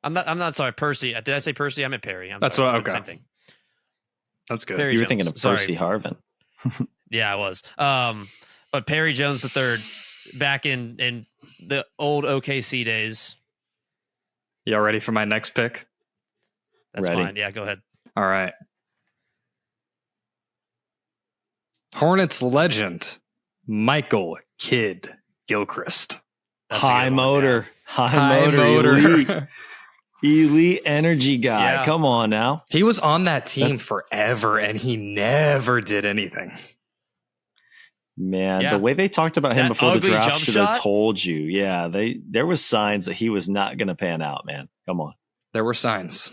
I'm not sorry, Percy. Did I say Percy? I meant Perry.
That's
sorry.
what- okay.
Same thing.
That's good.
Perry
You were
Jones.
thinking of
Sorry.
Percy Harvin.
Yeah, I was. But Perry Jones III, back in the old OKC days.
Y'all ready for my next pick?
That's
Ready.
fine. Yeah, go ahead.
All right. Hornets legend, Michael Kidd Gilchrist.
That's a
High
good one,
motor. High motor. Elite energy guy.
Yeah.
Come on now.
He was on that team
That's-
forever, and he never did anything.
Man,
Yeah.
the way they talked about him
That
before the
ugly
draft
jump
should have
shot?
told you. Yeah, there was signs that he was not going to pan out, man. Come on.
There were signs.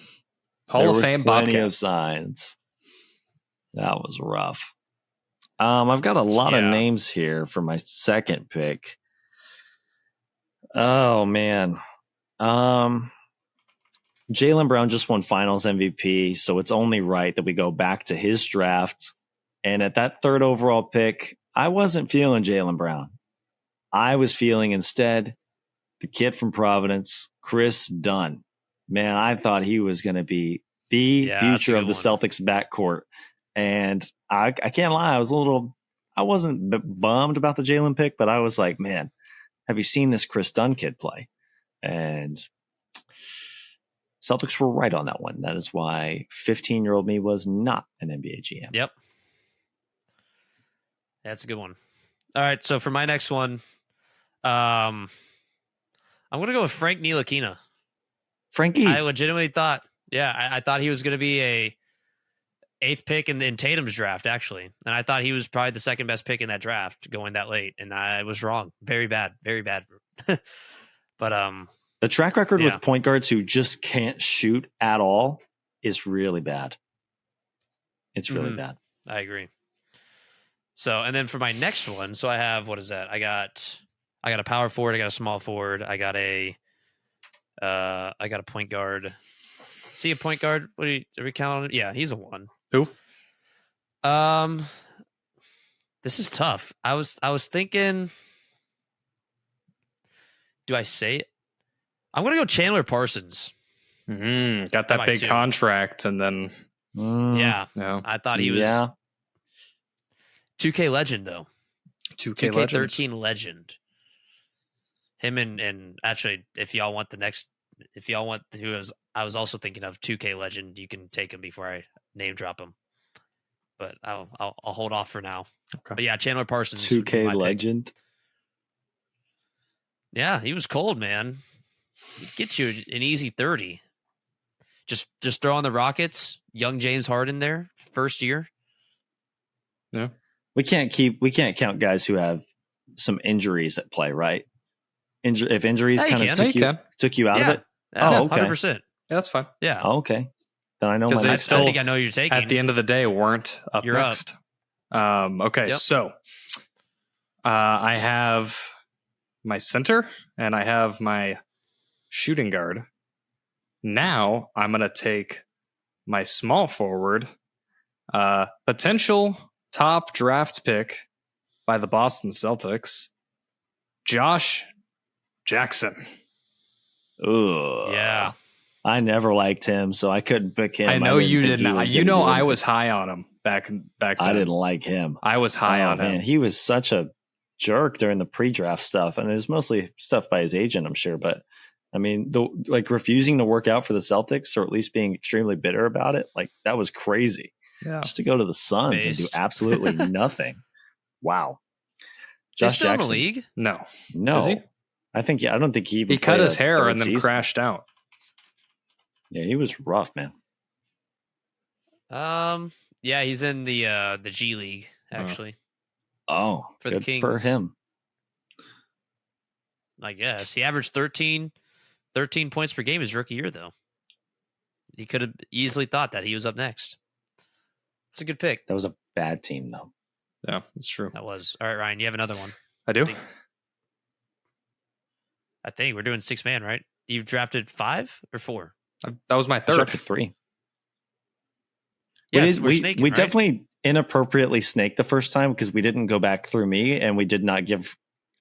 Hall
There
of
was
Fame
plenty
Bobcat.
of signs. That was rough. I've got a lot of
Yeah.
names here for my second pick. Oh man. Jaylen Brown just won Finals MVP, so it's only right that we go back to his draft. And at that 3rd overall pick, I wasn't feeling Jaylen Brown. I was feeling instead the kid from Providence, Chris Dunn. Man, I thought he was going to be the
Yeah, that's a
future of
good
the
one.
Celtics backcourt. And I can't lie, I wasn't bummed about the Jalen pick, but I was like, man, have you seen this Chris Dunn kid play? And Celtics were right on that one. That is why 15-year-old me was not an NBA GM.
Yep. That's a good one. All right. So for my next one, I'm going to go with Frank Ntilikina.
Frankie,
I legitimately thought, I thought he was going to be a 8th pick in Tatum's draft, actually. And I thought he was probably the second best pick in that draft going that late. And I was wrong. Very bad. Very bad. But
the track record
yeah.
with point guards who just can't shoot at all is really bad. It's really
Mhm.
bad.
I agree. So, and then for my next one, so I have, what is that? I got a power forward, I got a small forward, I got a point guard. See a point guard? What are we counting on? Yeah, he's a 1.
Who?
This is tough. I was thinking, do I say it? I'm gonna go Chandler Parsons.
Got that big contract, and then
yeah, I thought he was 2K legend though. 2K13 legend. Him and actually, if y'all want I was also thinking of 2K legend. You can take him before I name drop him, but I'll hold off for now.
Okay.
But yeah, Chandler Parsons,
2K legend.
Pick. Yeah, he was cold, man. He'd get you an easy 30. Just throw on the Rockets. Young James Harden there, first year.
Yeah. We can't count guys who have some injuries at play, right? If injuries kind of took you out of it.
Oh, okay. 100%.
Yeah, that's fine.
Yeah.
Oh, okay. Then I know
I
think I know you're taking.
At the end of the day, weren't up
you're
next. Okay, so I have my center and I have my shooting guard. Now I'm going to take my small forward, potential top draft pick by the Boston Celtics, Josh Jackson.
Ugh.
Yeah.
I never liked him, so I couldn't pick him.
I know you did not. You know I was high on him back then.
I didn't like him.
I was high on him.
He was such a jerk during the pre-draft stuff, and it was mostly stuff by his agent, I'm sure. But I mean, refusing to work out for the Celtics, or at least being extremely bitter about it, like that was crazy.
Yeah.
Just to go to the Suns and do absolutely nothing. Wow.
Josh still Jackson, in the league?
No.
Is he? I don't think he even
he cut his hair and then crashed out.
Yeah, he was rough, man.
Yeah, he's in the G League actually.
Oh,
for the Kings.
For him.
I guess he averaged 13 points per game his rookie year, though. He could have easily thought that he was up next. It's a good pick.
That was a bad team, though.
Yeah, that's true.
That was. All right, Ryan, you have another one.
I do.
I think we're doing 6-man, right? You've drafted 5 or 4?
That was my third.
3.
Yeah,
we
right?
definitely inappropriately snaked the first time because we didn't go back through me and we did not give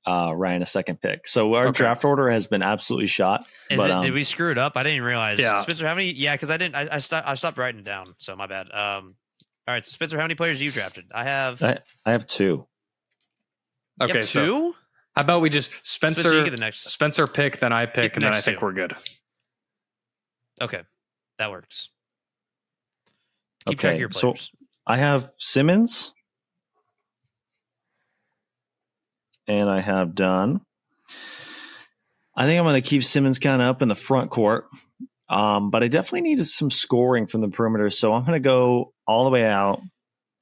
Ryan a second pick. So our draft order has been absolutely shot.
Did we screw it up? I didn't realize.
Yeah.
Spencer, how many? Yeah, because I didn't. I stopped writing it down. So my bad. All right, so Spencer, how many players you drafted? I have
2.
Okay,
so
how about we just Spencer
you get the next.
Spencer pick, then I pick, and then I think we're good.
Okay, that works. Keep track of your players.
So I have Simmons, and I have Dunn. I think I'm going to keep Simmons kind of up in the front court, but I definitely needed some scoring from the perimeter, so I'm going to go all the way out,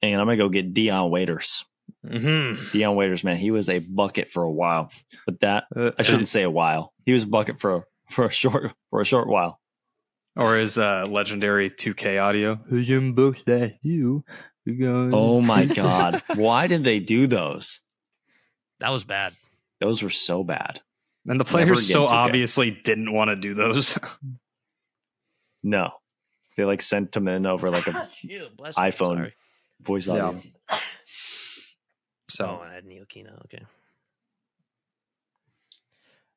and I'm going to go get Dion Waiters.
Mm-hmm.
Dion Waiters, man, he was a bucket for a while, but I shouldn't say a while. He was a bucket for a short while.
Or his legendary 2K audio.
Oh my God. Why did they do those?
That was bad.
Those were so bad.
And the players so obviously didn't want to do those.
No. They sent them in over a iPhone voice audio.
Yeah. So
I had Neokino. Okay.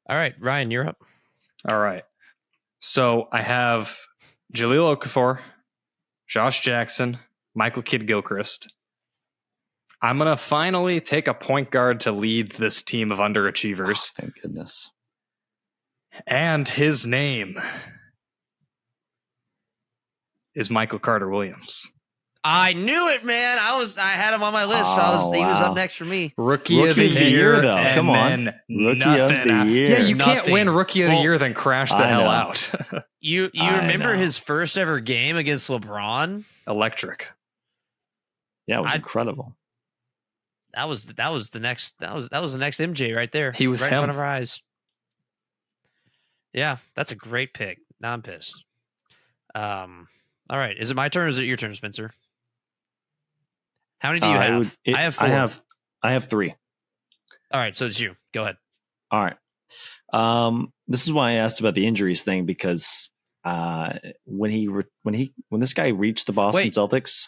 All right, Ryan, you're up.
All right. So I have Jahlil Okafor, Josh Jackson, Michael Kidd-Gilchrist. I'm going to finally take a point guard to lead this team of underachievers.
Oh, thank goodness.
And his name is Michael Carter-Williams.
I knew it, man. I had him on my list. He was up next for me.
Rookie of the year,
though. Come on.
Rookie of the year. Yeah, you can't win Rookie of the year, then crash the hell out.
You remember his first ever game against LeBron?
Electric.
Yeah, it was incredible.
That was the next MJ right there.
He was
right in front of our eyes. Yeah, that's a great pick. Now I'm pissed. All right, is it my turn or is it your turn, Spencer? How many do you have? I have 4.
I have 3.
All right, so it's you. Go ahead.
All right. This is why I asked about the injuries thing because when this guy reached the Boston Celtics,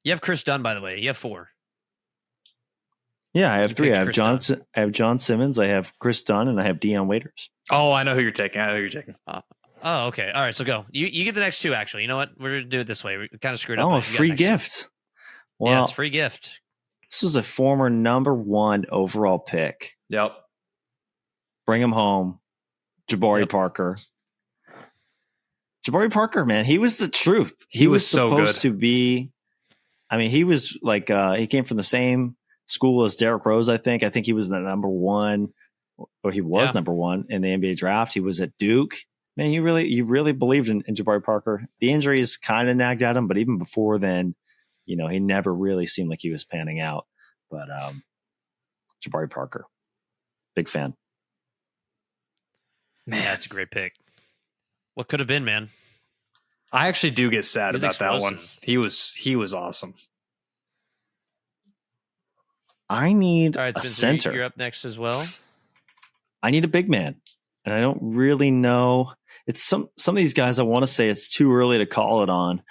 you have Chris Dunn, by the way. You have 4.
Yeah, I have
You
three.
picked
I have
Chris
John.
Dunn.
I have John Simmons. I have Chris Dunn, and I have Deion Waiters.
Oh, I know who you're taking.
Oh, okay. All right, so go. You get the next two. Actually, you know what? We're gonna do it this way. We kind of screwed up.
Oh, a
but you got
free
next two.
gift. Well,
Yes, free gift.
this was a former number 1 overall pick.
Yep.
Bring him home, Jabari
Yep.
Parker. Jabari Parker, man, he was the truth.
He was so
supposed
good.
to be. I mean, he was like he came from the same school as Derrick Rose. I think he was the number 1, or he was number 1 in the NBA draft. He was at Duke. Man, you really believed in Jabari Parker. The injuries kind of nagged at him, but even before then, he never really seemed like he was panning out. But Jabari Parker, big fan.
Man, that's a great pick. What could have been, man?
I actually do get sad
He was
about that one.
explosive.
He was awesome.
I need
All right,
a
Spencer,
center.
you're up next as well.
I need a big man, and I don't really know. It's some of these guys. I want to say it's too early to call it on.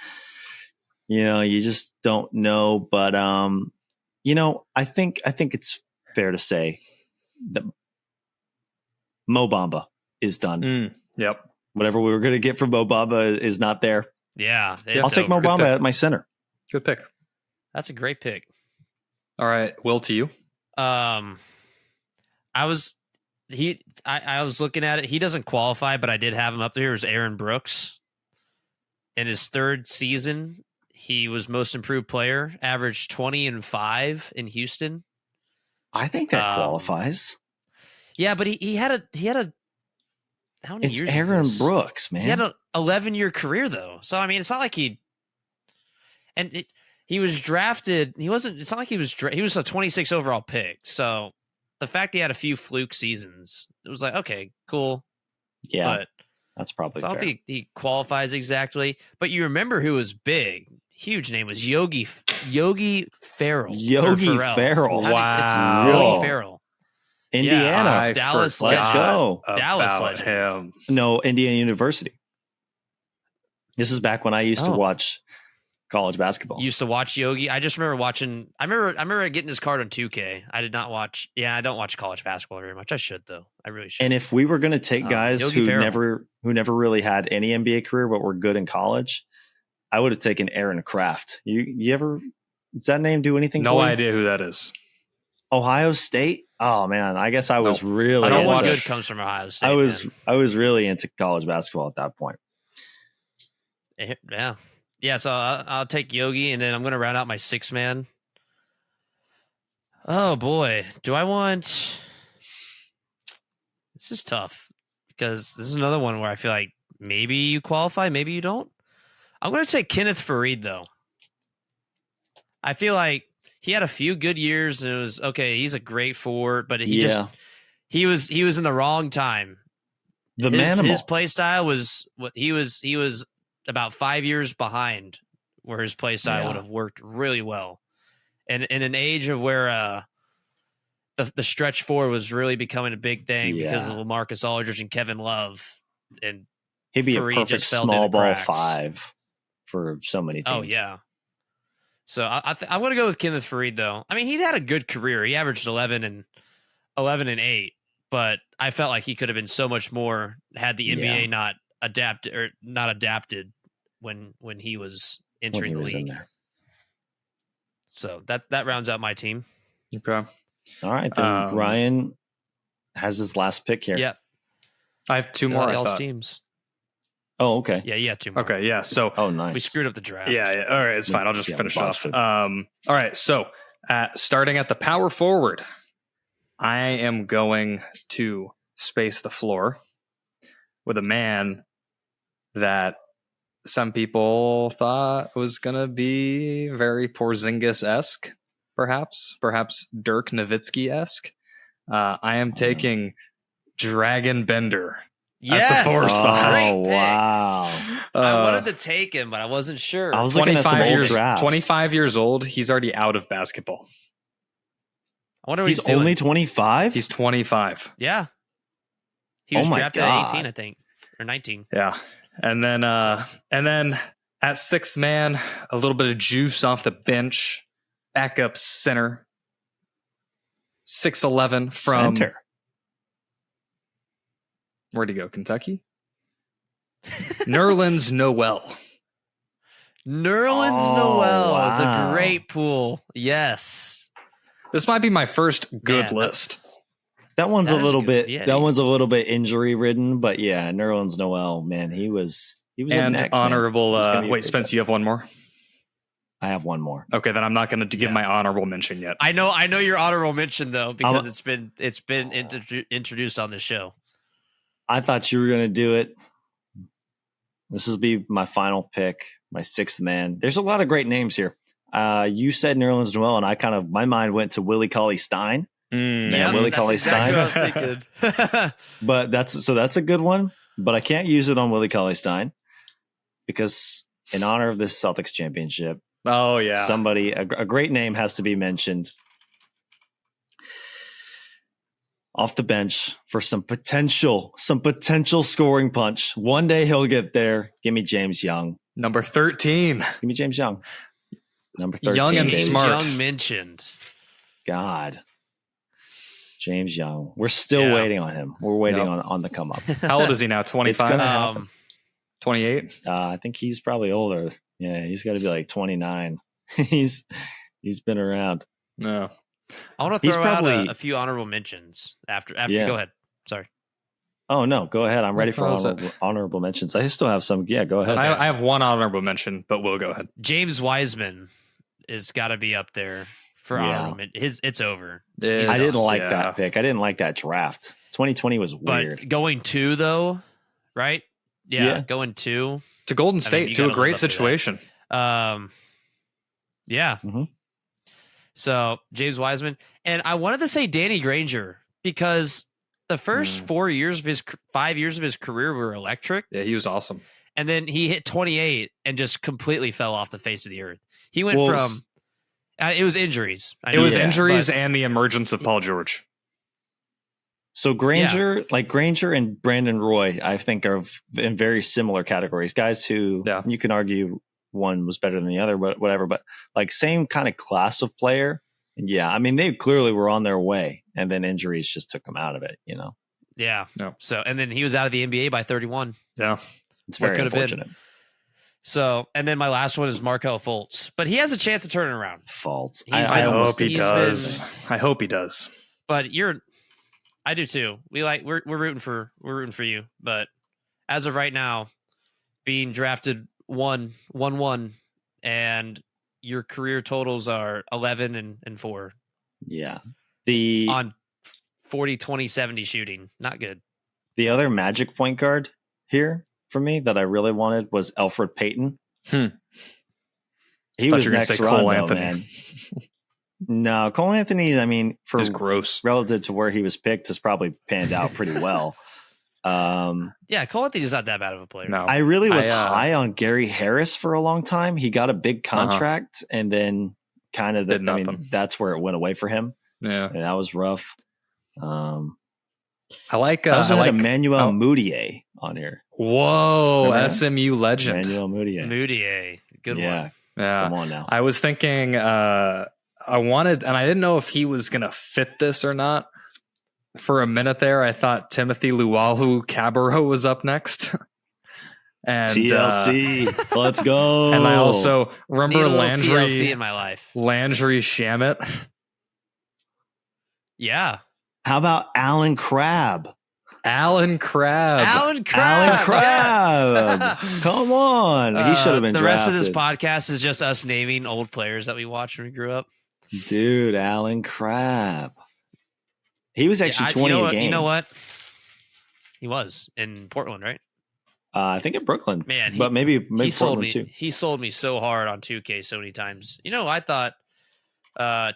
You just don't know. But I think it's fair to say that Mo Bamba is done.
Yep.
Whatever we were going to get from Mo Bamba is not there.
Yeah,
I'll take Mo Bamba at my center.
Good pick.
That's a great pick.
All right, Will, to you.
I was looking at it. He doesn't qualify, but I did have him up there. It was Aaron Brooks. In his third season, he was most improved player, averaged 20 and 5 in Houston.
I think that qualifies.
Yeah, but he had a how many
It's
years?
Aaron
is this?
Brooks, man.
He had an 11-year career though. So I mean, it's not like he was drafted. It's not like he was a 26 overall pick. So the fact he had a few fluke seasons, it was like, okay, cool.
Yeah,
but
that's probably
so I
fair.
don't think he qualifies exactly. But you remember who was big? Huge name was Yogi Ferrell.
Yogi Ferrell.
It's
Wow.
Yogi Ferrell.
Indiana.
I
Dallas
forgot
Let's go.
Dallas
about
legend.
him.
No, Indiana University. This is back when I used to watch college basketball.
Used to watch Yogi. I just remember watching. I remember getting his card on 2K. I did not watch. Yeah, I don't watch college basketball very much. I should though. I really should.
And if we were going to take guys
Yogi
who
Ferrell.
never really had any NBA career but were good in college, I would have taken Aaron Kraft. You ever? Does that name do anything?
No
for you?
idea who that is.
Ohio State. Oh man, I guess I was really.
I don't
no one
watch-
good comes from Ohio State.
I was really into college basketball at that point.
man. Yeah. So I'll take Yogi, and then I'm going to round out my 6-man. Oh boy, do I want? This is tough because this is another one where I feel like maybe you qualify, maybe you don't. I'm going to take Kenneth Faried though. I feel like he had a few good years, and it was okay. He's a great forward, but he was in the wrong time. His play style was what he was about 5 years behind where his play style would have worked really well. And in an age of where the stretch four was really becoming a big thing because of LaMarcus Aldridge and Kevin Love, and
he'd be
Faried
a perfect
just fell through
small
the
ball
cracks.
5 for so many teams.
Oh yeah. So I'm going to go with Kenneth Faried though. I mean, he had a good career. He averaged 11 and 8, but I felt like he could have been so much more had the NBA not adapted when he was entering the league. So that rounds out my team.
Okay.
All right, then Ryan has his last pick here.
Yep.
I have 2 more.
Y'all's teams.
Oh, okay.
Yeah, 2 more.
Okay, yeah. So
nice.
We screwed up the draft.
Yeah. All right, it's fine. I'll just finish off.
Boston.
All right. So starting at the power forward, I am going to space the floor with a man that some people thought was going to be very Porzingis-esque, perhaps Dirk Nowitzki-esque. I am taking Dragon Bender.
Yes.
At the 4 spot.
Oh, wow.
I wanted to take him, but I wasn't sure.
I was looking at some old drafts.
25 years old. He's already out of basketball.
I wonder what
He's
doing.
only 25?
He's 25.
Yeah. He was
Oh my
drafted
God.
at 18, I think, or 19.
Yeah. And then at 6th man, a little bit of juice off the bench, backup center, 6'11" from
Center.
Where'd he go? Kentucky? Nerlens Noel.
Nerlens Noel is a
wow.
great pool. Yes.
This might be my first good
Man,
list.
That one's
That
a
is
little
good.
bit.
Yeah,
that one's a little bit injury ridden, but yeah, Nerlens Noel, man, he was up
And
next,
honorable.
man. He's gonna be
Wait, Spence, you have one more?
I have one more.
Okay, then I'm not going to give my honorable mention yet.
I know your honorable mention though, because it's been introduced on this show.
I thought you were gonna do it. This will be my final pick, my sixth man. There's a lot of great names here. You said Nerlens Noel, and my mind went to Willie Cauley-Stein. Willie Cauley-Stein.
What I was thinking.
But that's a good one. But I can't use it on Willie Cauley-Stein because in honor of this Celtics championship,
Oh yeah,
a great name has to be mentioned off the bench for some potential scoring punch. One day he'll get there. Give me James Young.
number 13.
Give me James Young. Number 13.
Young and
baby.
smart.
Young mentioned.
God. James Young. We're still waiting on him. We're waiting on the come up.
How old is he now? 25? 28?
I think he's probably older. Yeah, he's got to be like 29. he's been around.
No.
I want to throw out a few honorable mentions after.
Yeah.
Go ahead. Sorry.
Oh no, go ahead. I'm ready for
What was
honorable mentions. I still have some. Yeah, go ahead.
I have one honorable mention, but we'll go ahead.
James Wiseman has got to be up there for honorable mention. It's over.
I didn't like that pick. I didn't like that draft. 2020 was weird.
But going 2 though, right? Yeah. Going 2
to Golden State, to a great situation.
Yeah.
Mm-hmm.
So James Wiseman, and I wanted to say Danny Granger because the first 5 years of his career were electric.
Yeah, he was awesome.
And then he hit 28 and just completely fell off the face of the earth. He went from it was injuries.
And the emergence of Paul George.
So Granger and Brandon Roy, I think are in very similar categories. Guys who you can argue one was better than the other, but whatever. But like same kind of class of player. And yeah, I mean, they clearly were on their way, and then injuries just took them out of it, you know?
Yeah. No. So, and then he was out of the NBA by 31.
Yeah.
It's very unfortunate.
So, and then my last one is Markelle Fultz, but he has a chance to turn it around.
Fultz.
I hope he does. I hope he does.
But I do too. We're rooting for you. But as of right now, being drafted 1-1, and your career totals are 11 and 4.
Yeah.
On 40, 20, 70 shooting. Not good.
The other Magic point guard here for me that I really wanted was Elfrid Payton. He was next
Cole Anthony.
Man. No, Cole Anthony, I mean,
is gross
relative to where he was picked, has probably panned out pretty well.
Yeah, Cole Anthony's not that bad of a player.
No, I really was high on Gary Harris for a long time. He got a big contract and then kind of that's where it went away for him.
Yeah,
and that was rough.
I like
Emmanuel Mudiay on here.
Whoa, SMU legend.
Emmanuel
Mudiay. Good one.
Yeah.
Come on now.
I was thinking I wanted, and I didn't know if he was going to fit this or not. For a minute there, I thought Timothy Luwawu-Cabarrot was up next. And
TLC, let's go.
And I also remember Landry
TLC in my life.
Landry Shamet.
Yeah.
How about Alan Crabb?
Alan Crabb.
Yes. Come on. He should have been
the
drafted.
rest of this podcast is just us naming old players that we watched when we grew up.
Dude, Alan Crabb. He was actually 20 a game.
You know what? He was in Portland, right?
I think in Brooklyn.
Man,
but maybe
Portland
too.
He sold me so hard on 2K so many times. You know, I thought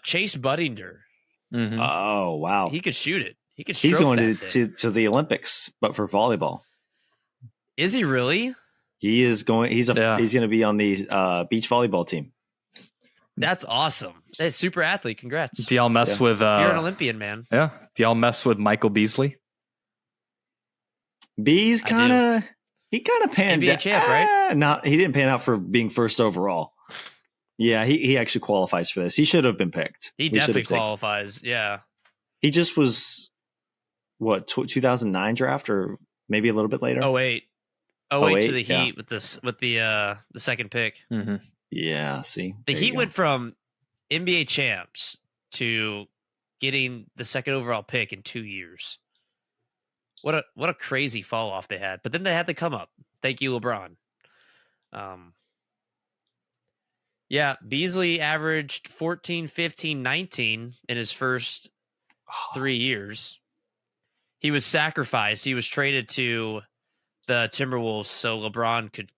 Chase Budinger.
Mm-hmm. Oh, wow.
He could shoot it.
He's going to the Olympics, but for volleyball.
Is he really?
He is going. He's going to be on the beach volleyball team.
That's awesome. That's super athlete. Congrats.
Do y'all mess with?
You're an Olympian, man.
Yeah. Do y'all mess with Michael Beasley?
Bees he kind of panned
out. Champ, right?
No, he didn't pan out for being first overall. Yeah, he actually qualifies for this. He should have been picked.
He definitely qualifies. Yeah.
He just was what 2009 draft or maybe a little bit later.
08 to the Heat with the second pick.
Mm-hmm.
Yeah, see,
the Heat went from NBA champs to getting the second overall pick in 2 years. What a crazy fall off they had. But then they had to come up. Thank you, LeBron. Yeah, Beasley averaged 14, 15, 19 in his first 3 years. He was sacrificed. He was traded to the Timberwolves so LeBron could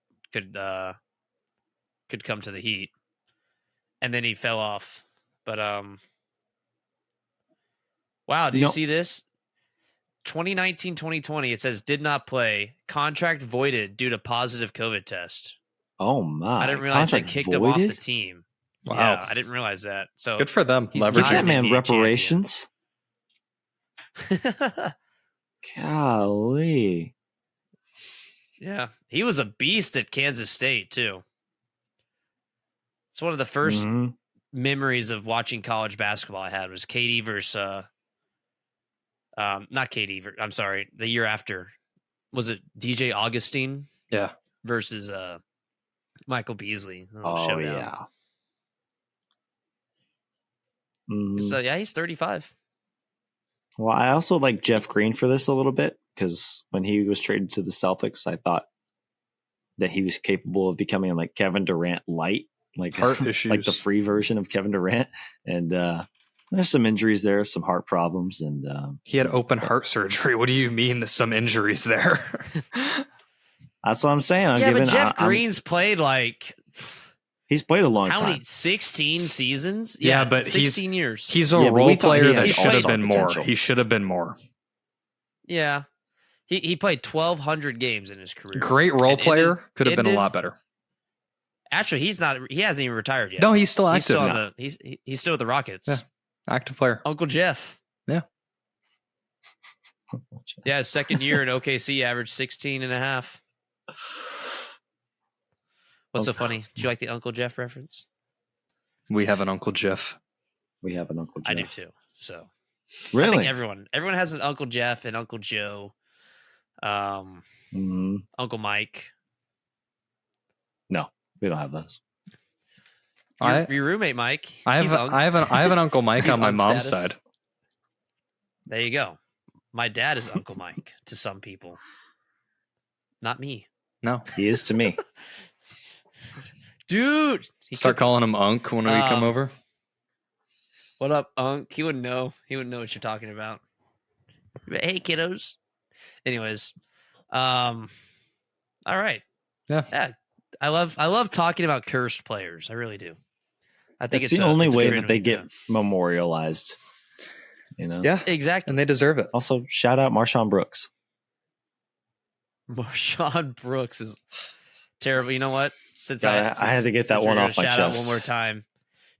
come to the Heat. And then he fell off. But wow, do you see this? 2019-2020, it says did not play. Contract voided due to positive COVID test.
Oh my!
I didn't realize they kicked him off the team.
Wow,
yeah, I didn't realize that. So
good for them.
Give that man reparations. Golly.
Yeah, he was a beast at Kansas State too. It's one of the first memories of watching college basketball I had was KD versus not KD. I'm sorry, the year after was it DJ Augustine?
Yeah,
versus Michael Beasley.
Oh yeah.
So yeah, he's 35.
Well, I also like Jeff Green for this a little bit because when he was traded to the Celtics, I thought that he was capable of becoming like Kevin Durant light, like
heart issues,
like the free version of Kevin Durant. And there's some injuries there, some heart problems, and
he had open heart surgery. What do you mean? There's some injuries there?
That's what I'm saying.
But Jeff Green's played like.
He's played a long time.
How many? 16 seasons?
Yeah, but
16 years.
He's a role player that should have been more. He should have been more.
Yeah. He played 1,200 games in his career.
Great role player. Could have been a lot better.
Actually, he's not. He hasn't even retired yet.
No, he's still active.
He's still with the Rockets.
Yeah. Active player.
Uncle Jeff.
Yeah.
Yeah, his second year in OKC averaged 16 and a half. What's so funny? Did you like the Uncle Jeff reference?
We have an Uncle Jeff.
We have an Uncle Jeff.
I do too. So
really,
I think everyone has an Uncle Jeff and Uncle Joe, Uncle Mike.
No, we don't have those.
Your roommate Mike.
I have an Uncle Mike on my mom's side.
There you go. My dad is Uncle Mike to some people. Not me.
No,
he is to me.
Dude,
start calling him Unc when we come over.
What up, Unc? He wouldn't know. He wouldn't know what you're talking about. Hey, kiddos. Anyways, all right.
Yeah.
I love talking about cursed players. I really do. I think
it's the only way that they get memorialized. You know.
Yeah,
exactly.
And they deserve it.
Also, shout out Marshawn Brooks.
Marshawn Brooks is terrible. You know what? Since
I had to get that one off my chest.
Shout out one more time.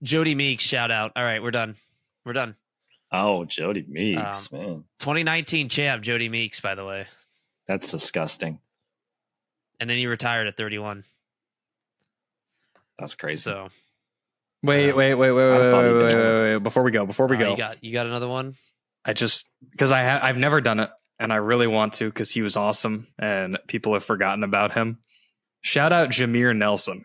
Jody Meeks, shout out. All right, we're done.
Oh, Jody Meeks, man.
2019 champ, Jody Meeks, by the way.
That's disgusting.
And then he retired at 31.
That's crazy.
So
wait. Before we go.
You got another one?
I just because I've never done it and I really want to because he was awesome and people have forgotten about him. Shout out Jameer Nelson.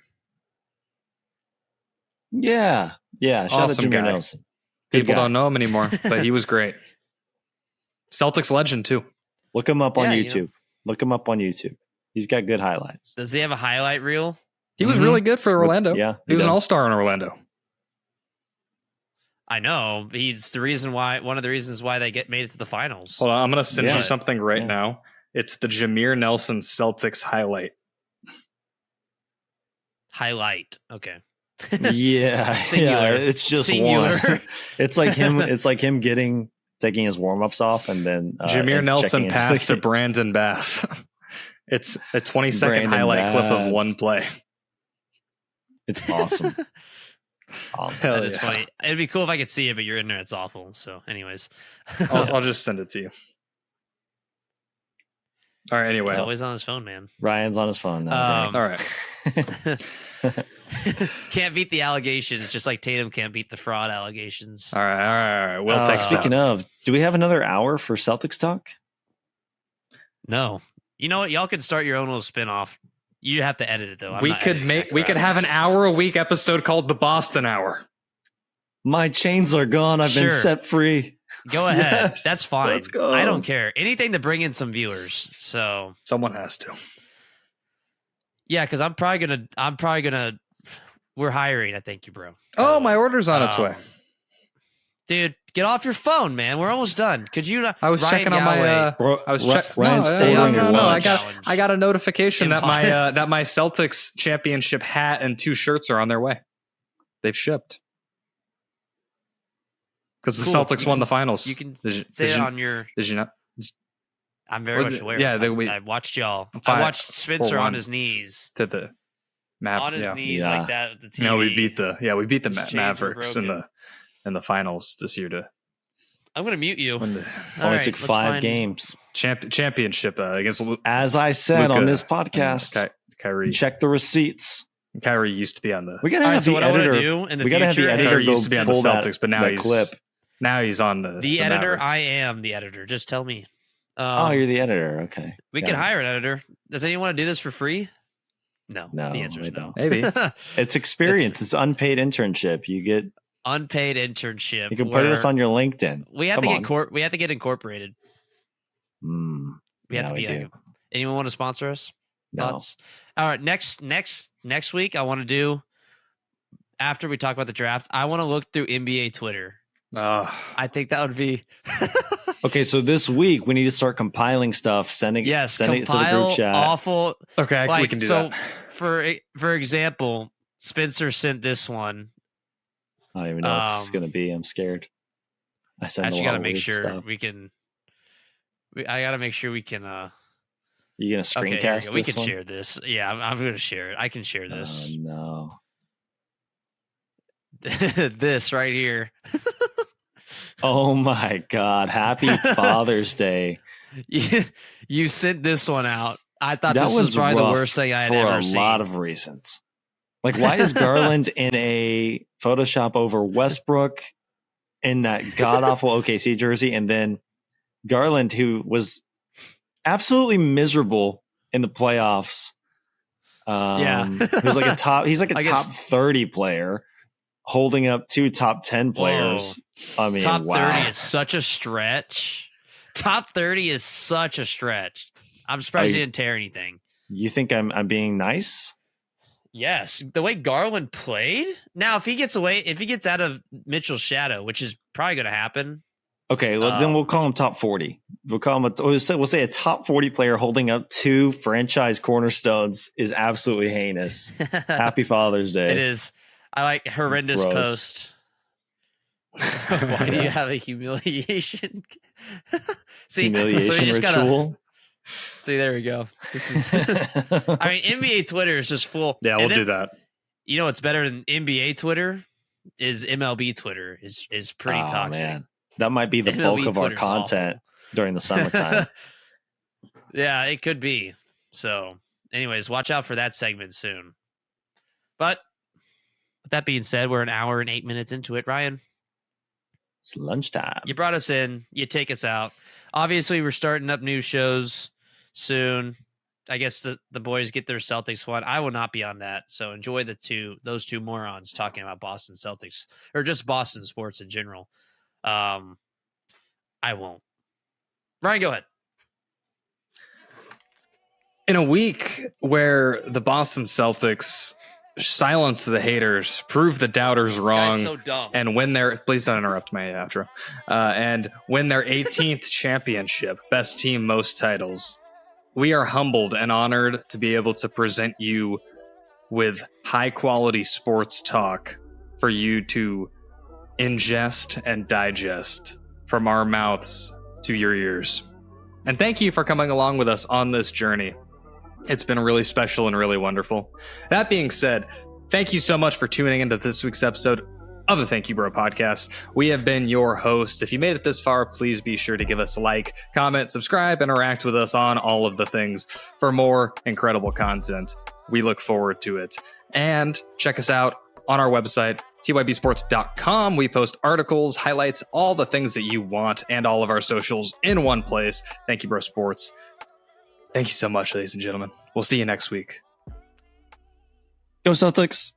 Yeah. Shout
awesome
out Jameer
guy.
Nelson.
People don't know him anymore, but he was great. Celtics legend too.
Look him up on YouTube. Look him up on YouTube. He's got good highlights.
Does he have a highlight reel?
He was really good for Orlando.
He
was an all-star in Orlando.
I know. He's the reason why. One of the reasons why they made it to the finals.
Hold on, I'm going to send you something right now. It's the Jameer Nelson Celtics highlight.
Highlight. Okay.
Yeah. It's just singular. One. It's like him taking his warm-ups off and then
Jameer Nelson passed to Brandon Bass. It's a 20-second highlight clip of one play.
It's awesome.
Awesome. That is funny. It'd be cool if I could see it, but your internet's awful. So, anyways,
I'll just send it to you. All right. Anyway,
he's always on his phone, man.
Ryan's on his phone now.
All right.
Can't beat the allegations, just like Tatum can't beat the fraud allegations.
All right. We'll take
Speaking of, do we have another hour for Celtics talk?
No. You know what? Y'all can start your own little spinoff. You have to edit it though.
We could have an hour a week episode called the Boston Hour.
My chains are gone. I've been set free.
Go ahead.
Yes,
That's fine.
let's go.
I don't care. Anything to bring in some viewers. So
someone has to.
Yeah, because I'm probably gonna. We're hiring. I thank you, bro.
Oh, my order's on its way.
Dude, get off your phone, man. We're almost done. Could you?
I was checking on my. I was checking. No. I got a notification that my Celtics championship hat and 2 shirts are on their way. They've shipped because the Celtics won the finals.
You can say it on your.
Did you not?
I'm very much aware.
Yeah,
I watched y'all. I watched Spencer on his knees
to the map
on his knees like that. At the TV.
No, we beat the Mavericks in the finals this year.
I'm gonna mute you.
Only took 5 games.
Championship against.
As I said on this podcast,
Kyrie.
Check the receipts.
Kyrie used to be on the.
We gotta have the editor.
We gotta have the
editor used to be on the Celtics, but now he's
clip.
Now he's on the
editor.
Mavericks.
I am the editor. Just tell me.
You're the editor. Okay.
We can hire an editor. Does anyone want to do this for free? No.
No.
The answer is no.
Maybe.
It's experience. It's unpaid internship. You get
unpaid internship.
You can put this on your LinkedIn.
We have we have to get incorporated. We have to be. Anyone want to sponsor us?
No.
Thoughts? All right. Next week, I want to do. After we talk about the draft, I want to look through NBA Twitter. I think that would be.
Okay, so this week we need to start compiling stuff, sending it to the group chat.
Awful.
Okay, we can do that.
For example, Spencer sent this one.
I don't even know what this is going to be. I'm scared. I sent
actually
got
to make sure we can. I got to make sure we can.
You gonna screencast this?
We can share this. Yeah, I'm going to share it. I can share this.
Oh no.
This right here.
Oh my God. Happy Father's Day.
You sent this one out. I thought this was probably the worst thing I had ever seen.
For a lot of reasons. Like, why is Garland in a Photoshop over Westbrook in that god-awful OKC jersey? And then Garland, who was absolutely miserable in the playoffs. He was like he's like a top 30 player. Holding up 2 top 10 players. Whoa. I mean,
top 30 is such a stretch. Top 30 is such a stretch. I'm surprised he didn't tear anything.
You think I'm being nice?
Yes. The way Garland played. Now, if he gets out of Mitchell's shadow, which is probably going to happen.
Okay, well, then we'll call him top 40. We'll say a top 40 player holding up 2 franchise cornerstones is absolutely heinous. Happy Father's Day.
It is. I like horrendous post. Why do you have a humiliation?
Humiliation ritual?
See, there we go. This is. I mean, NBA Twitter is just full.
Yeah, we'll do that.
You know what's better than NBA Twitter is MLB Twitter is pretty toxic. Man.
That might be the bulk of our content during the summertime.
Yeah, it could be. So, anyways, watch out for that segment soon. But with that being said, we're an hour and 8 minutes into it. Ryan,
it's lunchtime.
You brought us in. You take us out. Obviously, we're starting up new shows soon. I guess the boys get their Celtics one. I will not be on that. So enjoy those two morons talking about Boston Celtics or just Boston sports in general. I won't. Ryan, go ahead.
In a week where the Boston Celtics silence the haters, prove the doubters wrong,
so dumb.
And please don't interrupt my outro, and win their 18th championship, best team, most titles. We are humbled and honored to be able to present you with high quality sports talk for you to ingest and digest from our mouths to your ears. And thank you for coming along with us on this journey. It's been really special and really wonderful. That being said, thank you so much for tuning into this week's episode of the Thank You Bro podcast. We have been your hosts. If you made it this far, please be sure to give us a like, comment, subscribe, interact with us on all of the things for more incredible content. We look forward to it. And check us out on our website, tybsports.com. We post articles, highlights, all the things that you want, and all of our socials in one place. Thank you, Bro Sports. Thank you so much, ladies and gentlemen. We'll see you next week.
Go Celtics.